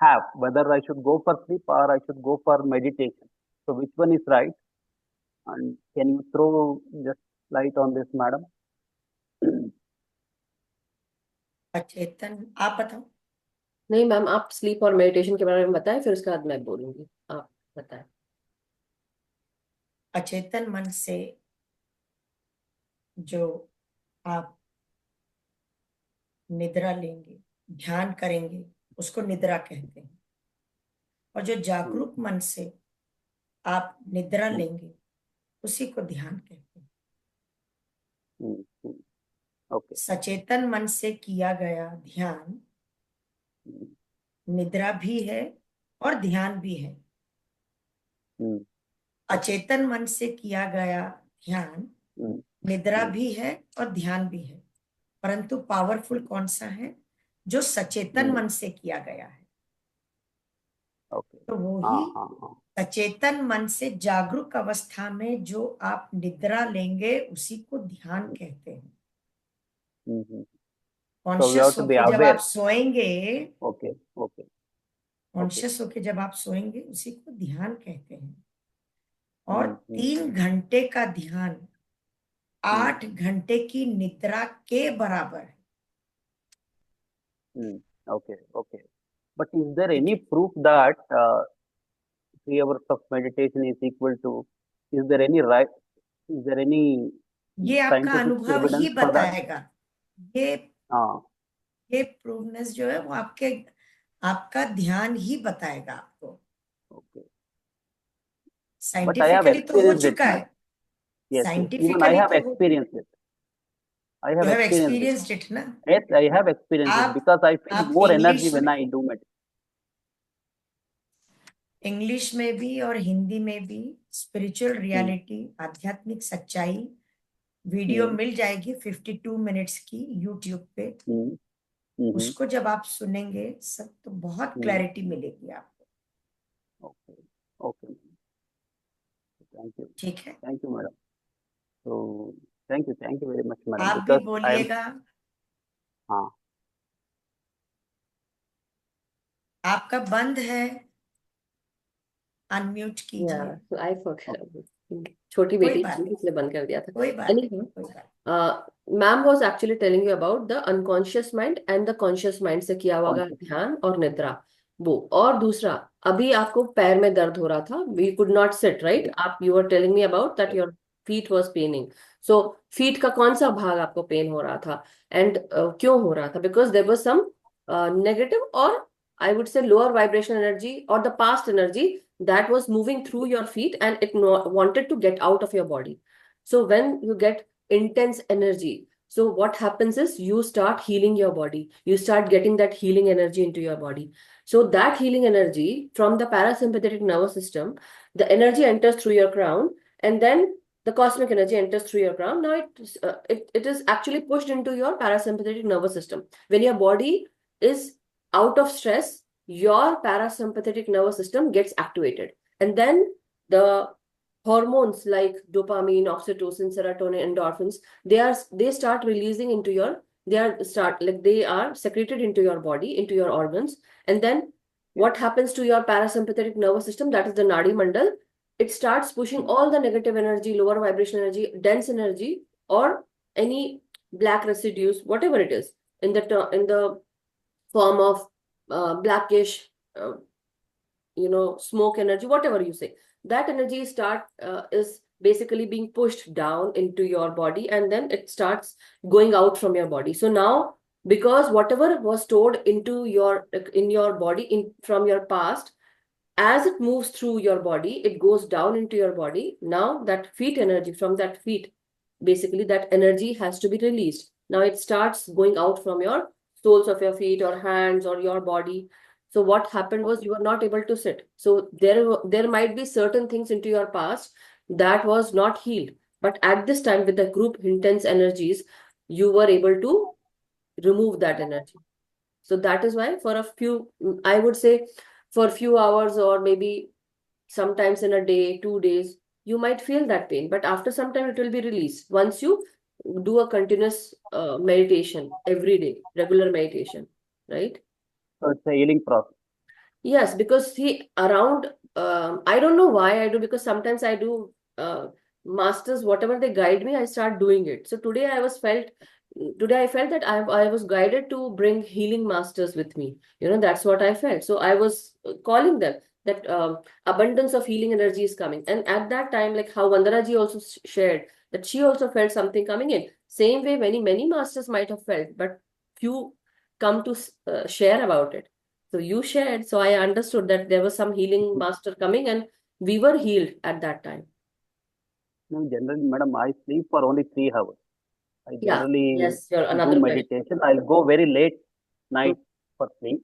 have, whether I should go for sleep or I should go for meditation. So which one is right? And can you throw just light on this, madam? चेतन, आप बताओ। नहीं ma'am, आप sleep और meditation के बारे में बताएं, फिर उसके बाद मैं बोलूंगी। आप बताएं। अचेतन मन से जो आप निद्रा लेंगे, ध्यान करेंगे, उसको निद्रा कहते हैं। और जो जागरूक मन से आप निद्रा लेंगे, उसी को ध्यान कहते हैं। ओके। सचेतन मन से किया गया ध्यान निद्रा भी है और ध्यान भी है। अचेतन मन से किया गया ध्यान निद्रा भी है और ध्यान भी है, परंतु पावरफुल कौन सा है? जो सचेतन मन से किया गया है। तो वो ही सचेतन मन से जागरूक अवस्था में जो आप निद्रा लेंगे, उसी को ध्यान कहते हैं। कॉन्शियस होके जब आप सोएंगे, कॉन्शियस होके जब आप सोएंगे, उसी को ध्यान कहते हैं। और 3 घंटे का ध्यान 8 घंटे की निद्रा के बराबर है। Okay. But is there any proof that 3 hours of meditation is equal to? Is there any ये आपका अनुभव ही बताएगा। ये प्रूवनेस जो है वो आपका ध्यान ही बताएगा आपको। साइंटिफिकली तो हो चुका है। Even I have experienced it. I have experienced it, na? Yes, I have experienced it because I feel more energy when I do meditation. English में भी और हिंदी में भी स्पिरिचुअल रियलिटी, आध्यात्मिक सच्चाई वीडियो मिल जाएगी 52 मिनट्स की यूट्यूब पे। उसको जब आप सुनेंगे सब, तो बहुत क्लैरिटी मिलेगी आपको। Okay, thank you. ठीक है, थैंक यू मैडम। तो thank you very much madam. आप भी बोलिएगा। हाँ, आपका बंद है, अनम्यूट कीजिए। छोटी बेटी थी इसलिए बंद कर दिया था। कोई बात नहीं। Ma'am was actually telling you about the unconscious mind and the conscious mind से किया हुआ ध्यान और निद्रा, वो। और दूसरा, अभी आपको पैर में दर्द हो रहा था, you could not sit, right? आप you are telling me about that your feet was paining. So feet का कौन सा भाग आपको पेन हो रहा था एंड क्यों हो रहा था? Because there was some negative और I would say lower vibrational energy or the past energy that was moving through your feet and it wanted to get out of your body. So when you get intense energy, so what happens is you start healing your body. You start getting that healing energy into your body. So that healing energy from the parasympathetic nervous system, the energy enters through your crown, and then the cosmic energy enters through your crown. Now it is actually pushed into your parasympathetic nervous system. When your body is out of stress, your parasympathetic nervous system gets activated, and then the hormones like dopamine, oxytocin, serotonin, endorphins, they start releasing into your, they are secreted into your body, into your organs. And then what happens to your parasympathetic nervous system, that is the nadi mandal, it starts pushing all the negative energy, lower vibration energy, dense energy, or any black residues, whatever it is, in the form of blackish smoke energy, whatever you say, that energy is basically being pushed down into your body, and then it starts going out from your body. So now, because whatever was stored in your body from your past, as it moves through your body, it goes down into your body. Now that feet energy, from that feet, basically that energy has to be released. Now it starts going out from your soles of your feet or hands or your body. So what happened was you were not able to sit. So there might be certain things into your past that was not healed. But at this time, with the group intense energies, you were able to remove that energy. So that is why for a few, I would say for a few hours or maybe sometimes in a day, 2 days, you might feel that pain, but after some time it will be released. Once you do a continuous meditation every day, regular meditation, right? So it's a healing process. Yes, because see, around, I don't know why I do, because sometimes I do masters, whatever they guide me, I start doing it. So today I felt that I was guided to bring healing masters with me. That's what I felt. So I was calling them that abundance of healing energy is coming. And at that time, like how Vandana ji also shared, that she also felt something coming in. Same way, many masters might have felt, but few come to share about it. So you shared, so I understood that there was some healing master coming and we were healed at that time. No, generally, madam, I sleep for only 3 hours. I Yeah, generally yes, you're do another question. meditation. I'll go very late night for sleep.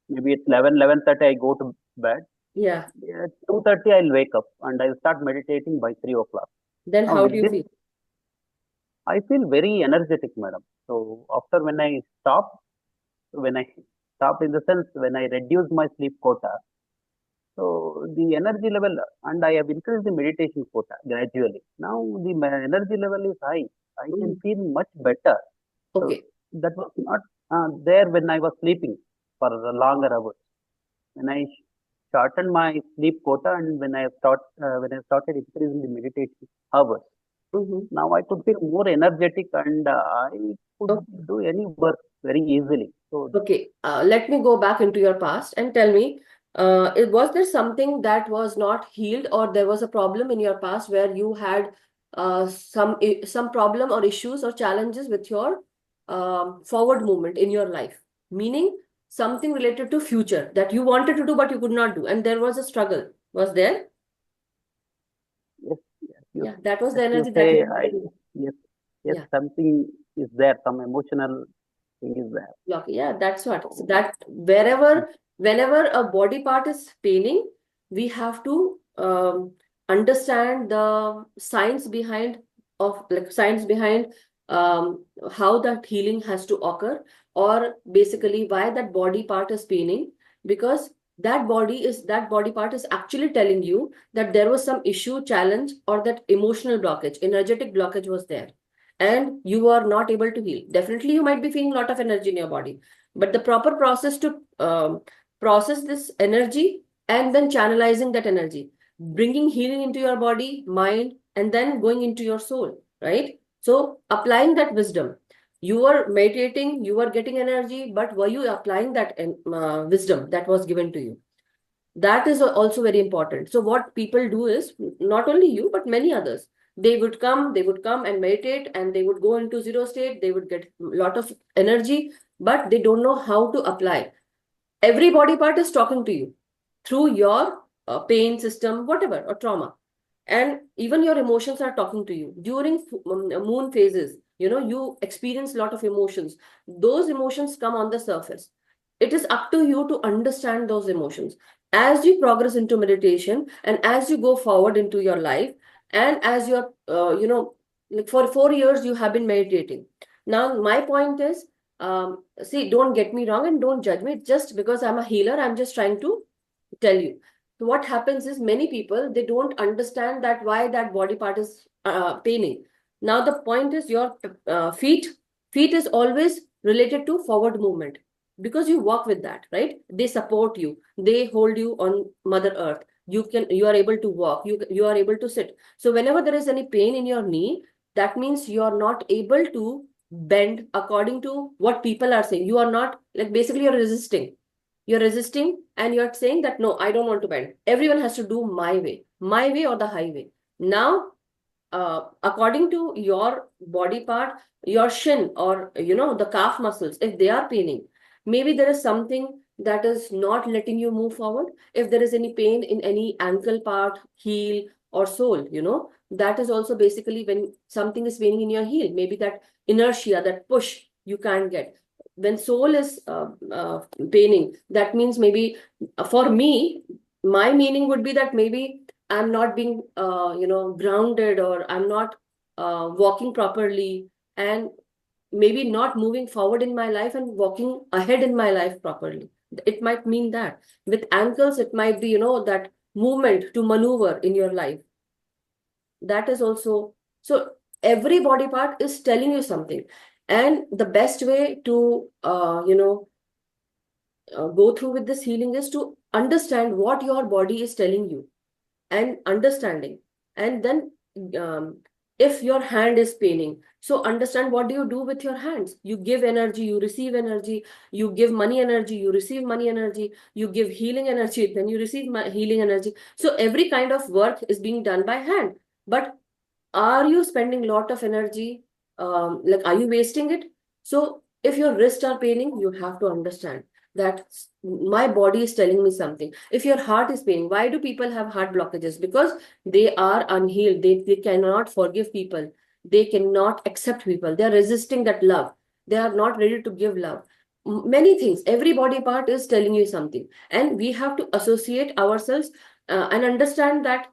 Maybe it's 11:30 I go to bed. Yeah. At 2:30 I'll wake up and I'll start meditating by 3 o'clock. Then Now how with do you this, feel? I feel very energetic, madam. So after when I stop in the sense when I reduce my sleep quota, so the energy level, and I have increased the meditation quota gradually. Now the energy level is high. I can feel much better. So Okay. that was not there when I was sleeping for longer hours. When I shortened my sleep quota and when I started increasing the meditation hours, now I could feel more energetic and I could Okay. do any work very easily. So Okay. Let me go back into your past and tell me, was there something that was not healed, or there was a problem in your past where you had some problem or issues or challenges with your forward movement in your life? Meaning something related to future that you wanted to do but you could not do, and there was a struggle. Was there? yes, Yeah, that was as the you energy that say, you wanted to. yes, Yeah. something is there, some emotional thing is there. Yeah, that's what. So that whenever a body part is paining, we have to understand the science behind how that healing has to occur, or basically why that body part is paining, because that body part is actually telling you that there was some issue, challenge, or that emotional blockage, energetic blockage was there, and you are not able to heal. Definitely, you might be feeling a lot of energy in your body, but the proper process to process this energy and then channelizing that energy, bringing healing into your body, mind, and then going into your soul, right? So, applying that wisdom. You were meditating, you were getting energy, but were you applying that wisdom that was given to you? That is also very important. So what people do is, not only you but many others, they would come and meditate, and they would go into zero state, they would get a lot of energy, but they don't know how to apply. Every body part is talking to you through your pain system, whatever, or trauma, and even your emotions are talking to you during moon phases. You experience a lot of emotions. Those emotions come on the surface. It is up to you to understand those emotions as you progress into meditation and as you go forward into your life, and as you're like for 4 years you have been meditating. Now my point is, see, don't get me wrong and don't judge me. Just because I'm a healer, I'm just trying to tell you. So what happens is, many people, they don't understand that why that body part is paining. Now the point is, your feet is always related to forward movement, because you walk with that, right? They support you, they hold you on mother earth. You are able to walk, you are able to sit. So whenever there is any pain in your knee, that means you are not able to bend according to what people are saying. You are not, like, basically you're resisting and you're saying that, no, I don't want to bend, everyone has to do my way or the highway. Now according to your body part, your shin or the calf muscles, if they are paining, maybe there is something that is not letting you move forward. If there is any pain in any ankle part, heel, or sole, that is also basically when something is paining in your heel. Maybe that inertia, that push you can't get. When sole is paining, that means maybe for me, my meaning would be that maybe I'm not being, grounded, or I'm not walking properly, and maybe not moving forward in my life and walking ahead in my life properly. It might mean that. With ankles, it might be, that movement to maneuver in your life. That is also. So every body part is telling you something. And the best way to, go through with this healing is to understand what your body is telling you, and understanding. And then, if your hand is paining, so understand, what do you do with your hands? You give energy, you receive energy. You give money energy, you receive money energy. You give healing energy, then you receive healing energy. So every kind of work is being done by hand. But are you spending a lot of energy? Like, are you wasting it? So if your wrists are paining, you have to understand that my body is telling me something. If your heart is paining, why do people have heart blockages? Because they are unhealed. They cannot forgive people. They cannot accept people. They are resisting that love. They are not ready to give love. Many things. Every body part is telling you something. And we have to associate ourselves and understand that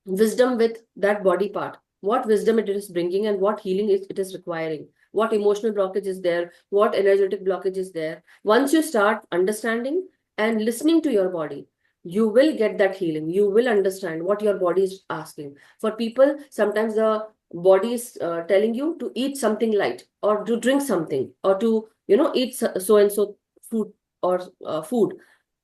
wisdom with that body part. What wisdom it is bringing, and what healing it is requiring. What emotional blockage is there, what energetic blockage is there. Once you start understanding and listening to your body, you will get that healing. You will understand what your body is asking. For people, sometimes the body is telling you to eat something light, or to drink something, or to eat so and so food, or food.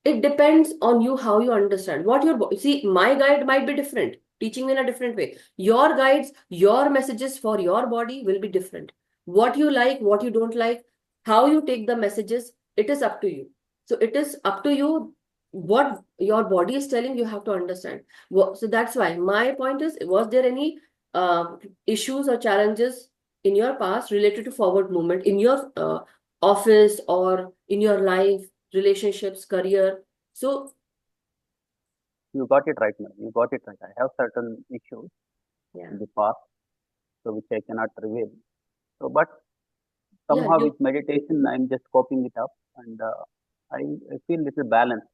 It depends on you, how you understand what your see. My guide might be different, teaching me in a different way. Your guides, your messages for your body will be different. What you like, what you don't like, how you take the messages, it is up to you. So it is up to you. What your body is telling, you have to understand. So that's why my point is, was there any issues or challenges in your past related to forward movement in your office, or in your life, relationships, career? So You got it right now. You got it right. I have certain issues yeah, in the past, so which I cannot reveal. So, but yeah, somehow you with meditation, I'm just coping it up, and I feel little balance,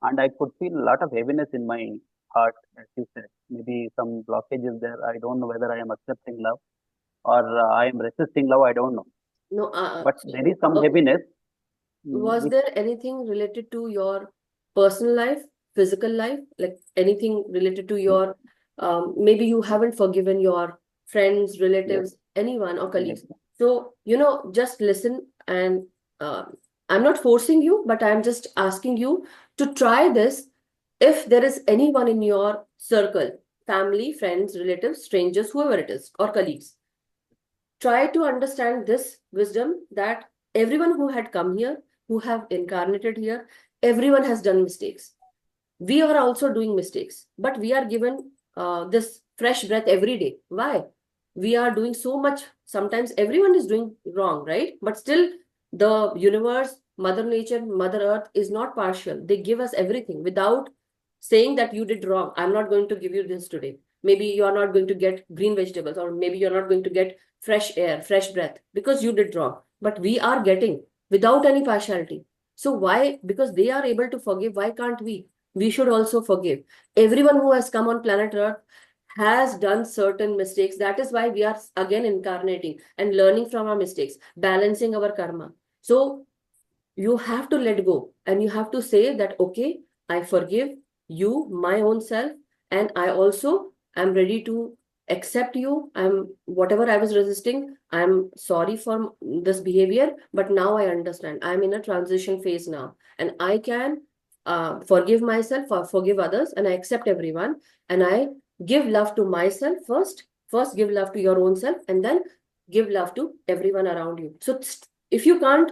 and I could feel a lot of heaviness in my heart, as you said. Maybe some blockage is there. I don't know whether I am accepting love, or I am resisting love. I don't know, no but there is some okay. heaviness, Was which there anything related to your personal life, physical life, like anything related to your maybe you haven't forgiven your friends, yes, relatives, anyone, or yes, colleagues? So just listen. And I'm not forcing you, but I'm just asking you to try this. If there is anyone in your circle, family, friends, relatives, strangers, whoever it is, or colleagues, try to understand this wisdom, that everyone who had come here, who have incarnated here, everyone has done mistakes. We are also doing mistakes, but we are given this fresh breath every day. Why? We are doing so much. Sometimes everyone is doing wrong, right? But still, the universe, Mother Nature, Mother Earth is not partial. They give us everything without saying that you did wrong. I'm not going to give you this today. Maybe you are not going to get green vegetables, or maybe you're not going to get fresh air, fresh breath, because you did wrong. But we are getting without any partiality. So why? Because they are able to forgive. Why can't we? We should also forgive. Everyone who has come on planet Earth has done certain mistakes. That is why we are again incarnating and learning from our mistakes, balancing our karma. So you have to let go, and you have to say that, okay, I forgive you, my own self, and I also am ready to accept you. I'm whatever I was resisting, I'm sorry for this behavior, but now I understand. I'm in a transition phase now, and I can forgive myself, or forgive others, and I accept everyone, and I give love to myself first. First, give love to your own self, and then give love to everyone around you. So if you can't,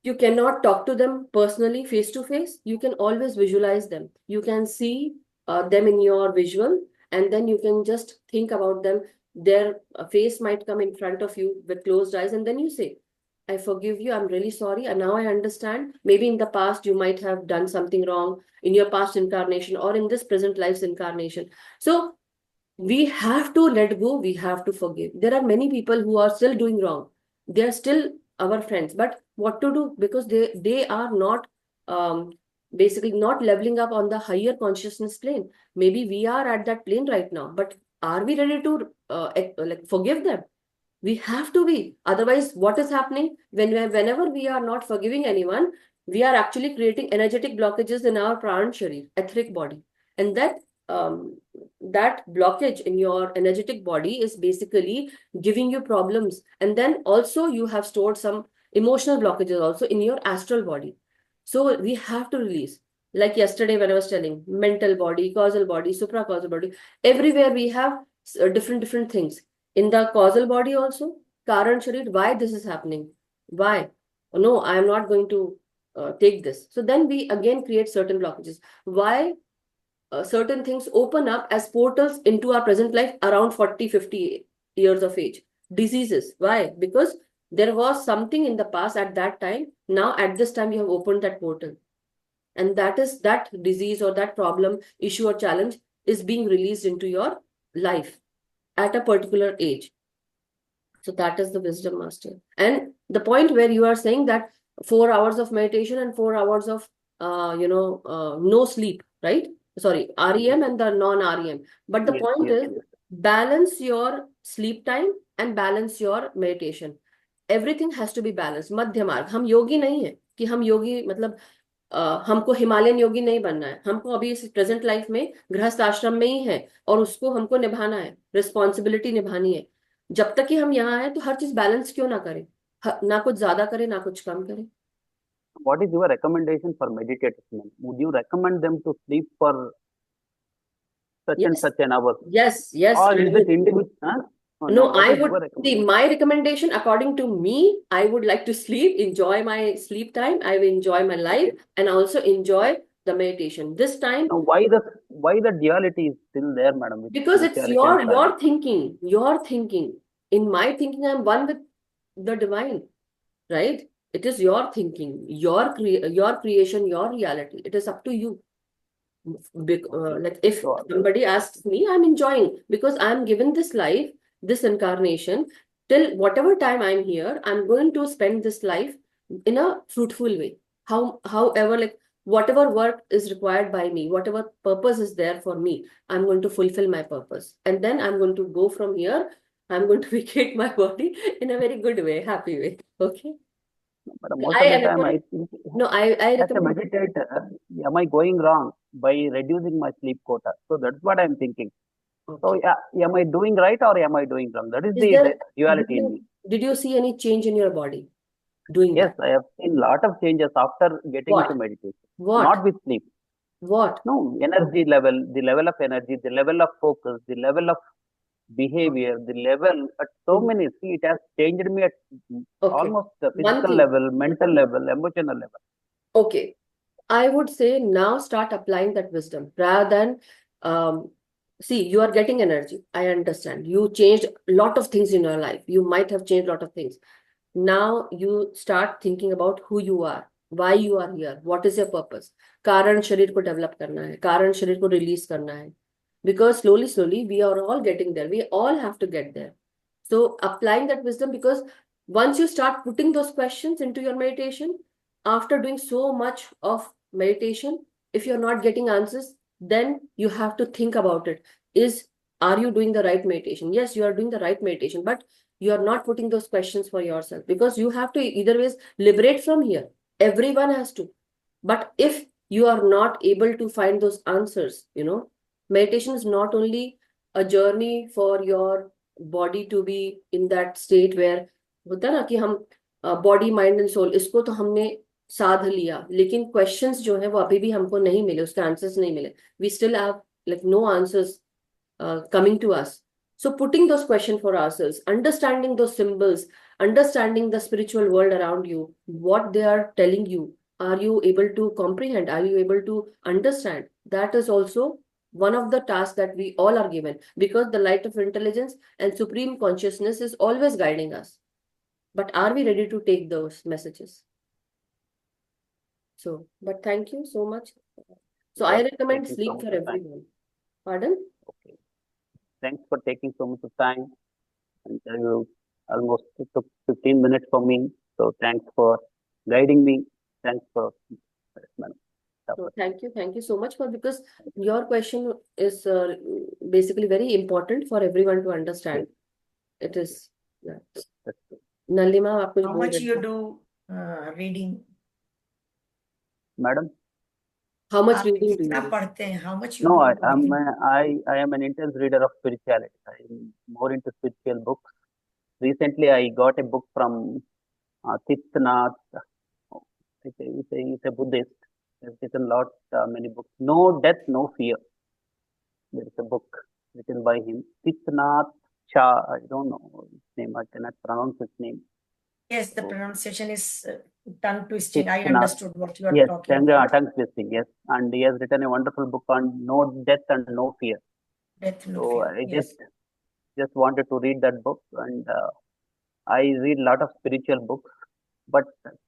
you cannot talk to them personally, face to face, you can always visualize them. You can see them in your visual, and then you can just think about them. Their face might come in front of you with closed eyes, and then you say, I forgive you. I'm really sorry. And now I understand. Maybe in the past, you might have done something wrong in your past incarnation or in this present life's incarnation. So we have to let go. We have to forgive. There are many people who are still doing wrong. They are still our friends. But what to do? Because they are not um, basically not leveling up on the higher consciousness plane. Maybe we are at that plane right now. But are we ready to like forgive them? We have to be. Otherwise, what is happening whenever we are not forgiving anyone, we are actually creating energetic blockages in our pran sharir, etheric body, and um, that blockage in your energetic body is basically giving you problems. And then also you have stored some emotional blockages also in your astral body. So we have to release. Like yesterday when I was telling, mental body, causal body, supracausal body, everywhere we have different things in the causal body also, Karan Sharir, why this is happening? Why? No, I am not going to take this. So then we again create certain blockages. Why certain things open up as portals into our present life around 40, 50 years of age? Diseases. Why? Because there was something in the past at that time. Now at this time you have opened that portal. And that is that disease or that problem, issue or challenge is being released into your life at a particular age. So that is the wisdom master. And the point where you are saying that 4 hours of meditation and 4 hours of no sleep, right? Sorry, REM and the non-REM. But the Yes, point yes, is yes. balance your sleep time and balance your meditation. Everything has to be balanced. मध्य मार्ग. हम योगी नहीं है कि हम योगी मतलब हमको Himalayan योगी नहीं बनना है. हमको अभी इस प्रेजेंट लाइफ में गृहस्थ आश्रम में ही है और उसको हमको निभाना है, रिस्पॉन्सिबिलिटी निभानी है. जब तक कि हम यहाँ हैं तो हर चीज बैलेंस क्यों ना करें, ना कुछ ज्यादा करें ना कुछ कम करें. What is your recommendation for meditators, ma'am? Would you recommend them to sleep for such and Yes, such an hour? yes, yes. Or I is it would. individual? Huh? Oh, No, no, what I is would your see recommendation? my recommendation according to me. I would like to sleep, enjoy my sleep time. I will enjoy my life Okay. and also enjoy the meditation. This time, Now, why the duality is still there, madam, with because it's spirituality and science? your thinking. In my thinking, I'm one with the divine, right? It is your thinking, your creation, your reality. It is up to you. Okay. Like if So, somebody asks me, I'm enjoying because I'm given this life, this incarnation, till whatever time I'm here, I'm going to spend this life in a fruitful way. However, like whatever work is required by me, whatever purpose is there for me, I'm going to fulfill my purpose. And then I'm going to go from here. I'm going to vacate my body in a very good way, happy way. Okay. but most of the time, I recommend, think, no, I as a recommend. meditator, am I going wrong by reducing my sleep quota? So that's what I'm thinking. So, Okay. yeah, am I doing right or am I doing wrong? That is Is the there, duality in me. did you see any change in your body doing Yes, that? I have seen lot of changes after getting into What? meditation. What? Not with sleep. What? No, energy level, the level of energy, the level of focus, the level of behavior, the level at so Mhm. many. See, it has changed me at Okay. almost the One physical thing. level, mental level, emotional level. Okay. I would say now start applying that wisdom rather than see, you are getting energy. I understand. You changed a lot of things in your life. You might have changed a lot of things. Now you start thinking about who you are, why you are here, what is your purpose. कारण शरीर को develop करना है, कारण शरीर को release करना है. Because slowly we are all getting there. We all have to get there. So applying that wisdom, because once you start putting those questions into your meditation, after doing so much of meditation, if you're not getting answers, then you have to think about it. Are you doing the right meditation? Yes, you are doing the right meditation, but you are not putting those questions for yourself, because you have to either ways liberate from here. Everyone has to. But if you are not able to find those answers, meditation is not only a journey for your body to be in that state where होता है ना कि हम body mind and soul इसको तो हमने साध लिया, लेकिन क्वेश्चंस जो है वो अभी भी हमको नहीं मिले, उसके आंसर्स नहीं मिले. We still have like no answers coming to us. So putting those questions for ourselves, understanding those symbols, understanding the spiritual world around you, what they are telling you, are you able to comprehend? Are you able to understand? That is also one of the tasks that we all are given, because the light of intelligence and supreme consciousness is always guiding us. but are we ready to take those messages? So, but thank you so much. So I Yes, recommend taking so sleep much for of time. everyone. Pardon? Okay. Thanks for taking so much of time. And you almost took 15 minutes for me. So thanks for guiding me. Thanks for madam. So thank you so much for, because your question is basically very important for everyone to understand. It is, yeah. That's good. Nalima, आप कुछ How बोल much रहे you थे? do reading? Madam? How much आप reading do कितना you do? पढ़ते हैं? How much you No, do reading? I am an intense reader of spirituality. I am more into spiritual books. Recently, I got a book from Thich Nhat. He's a Buddhist. He's written lot many books. No Death, No Fear. There is a book written by him. Thich Nhat Cha. I don't know his name. I cannot pronounce his name. Yes, the So, pronunciation is tongue twisting. I Thich Nhat. understood what you are Yes, talking about. tongue twisting. Yes, and he has written a wonderful book on No Death and No Fear. Death, no So fear. I Yes. just wanted to read that book, and I read a lot of spiritual books, but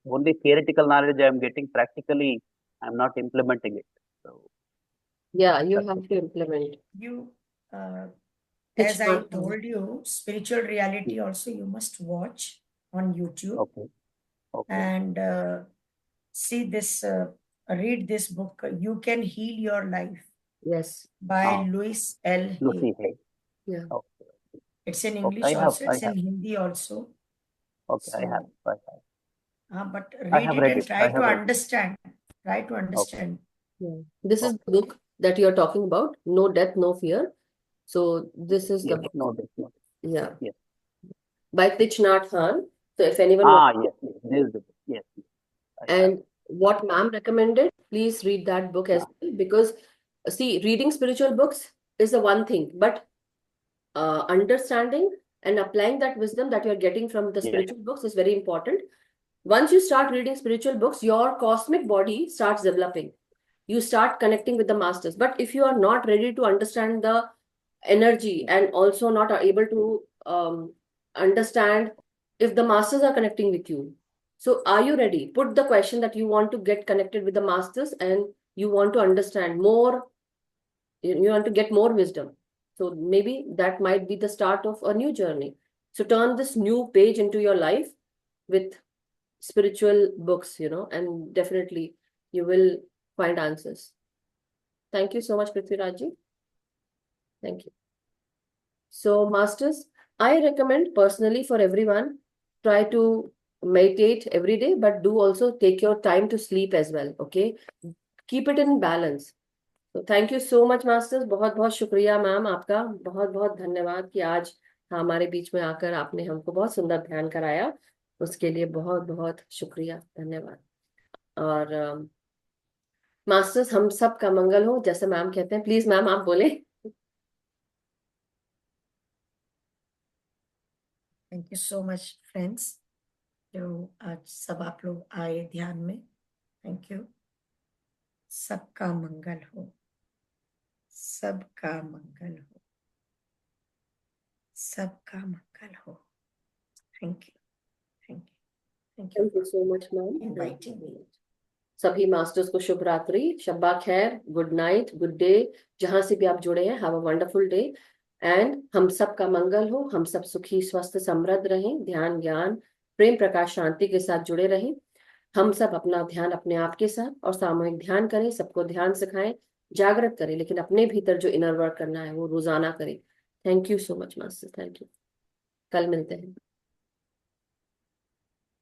only theoretical knowledge I am getting. Practically, I'm not implementing it. So Yeah, you that's have it. to implement. You, as Thich I Nhat Hanh. told you, spiritual reality also you must watch on YouTube Okay. Okay. and see this, read this book. You Can Heal Your Life Yes. by Louis L. Hay. Lucy Hay. Yeah. Okay. It's in Okay. English I have. also. It's in Hindi also. Okay. I have. So, I have. but I read have it read and it. try I to have read it. understand. Try to Okay. understand. Yeah. This is Okay. the book that you're talking about, No Death, No Fear. So this is the Yes. book. No, this no. Yeah. Yes. By Thich Nhat Hanh. So if anyone wants, Yes. Yes. This is the book. Yes. Yes. I have. and what ma'am recommended, please read that book as well, because see, reading spiritual books is the one thing, but understanding and applying that wisdom that you're getting from the Yes. spiritual books is very important. Once you start reading spiritual books, your cosmic body starts developing. You start connecting with the masters. But if you are not ready to understand the energy and also not are able to understand if the masters are connecting with you, so are you ready? Put the question that you want to get connected with the masters and you want to understand more, you want to get more wisdom. So maybe that might be the start of a new journey. So turn this new page into your life with spiritual books, and definitely you will find answers. Thank you so much, Prithviraj ji. Thank you. So, masters, I recommend personally for everyone, try to meditate every day, but do also take your time to sleep as well. Okay, keep it in balance. तो thank you so much masters, बहुत बहुत शुक्रिया ma'am आपका, बहुत बहुत धन्यवाद कि आज हमारे बीच में आकर आपने हमको बहुत सुंदर ध्यान कराया, उसके लिए बहुत बहुत शुक्रिया, धन्यवाद। और मास्टर्स, हम सब का मंगल हो, जैसे मैम कहते हैं। प्लीज मैम आप बोले। Thank you so much friends, जो आज सब आप लोग आए ध्यान में। Thank you. सबका मंगल हो, सबका मंगल हो, सबका मंगल हो। Thank you, thank you, thank you so much ma'am. Inviting me. सभी मास्टर्स को शुभ रात्रि, शब्बा खैर, गुड नाइट, गुड डे, जहां से भी आप जुड़े हैं, have a wonderful day. And हम सब का मंगल हो, हम सब सुखी स्वस्थ समृद्ध रहें, ध्यान ज्ञान प्रेम प्रकाश शांति के साथ जुड़े रहें। हम सब अपना ध्यान अपने आप के साथ और सामूहिक ध्यान करें, सबको ध्यान सिखाएं, जागृत करें, लेकिन अपने भीतर जो इनर वर्क करना है वो रोजाना करें। Thank you so much master, thank you. कल मिलते हैं।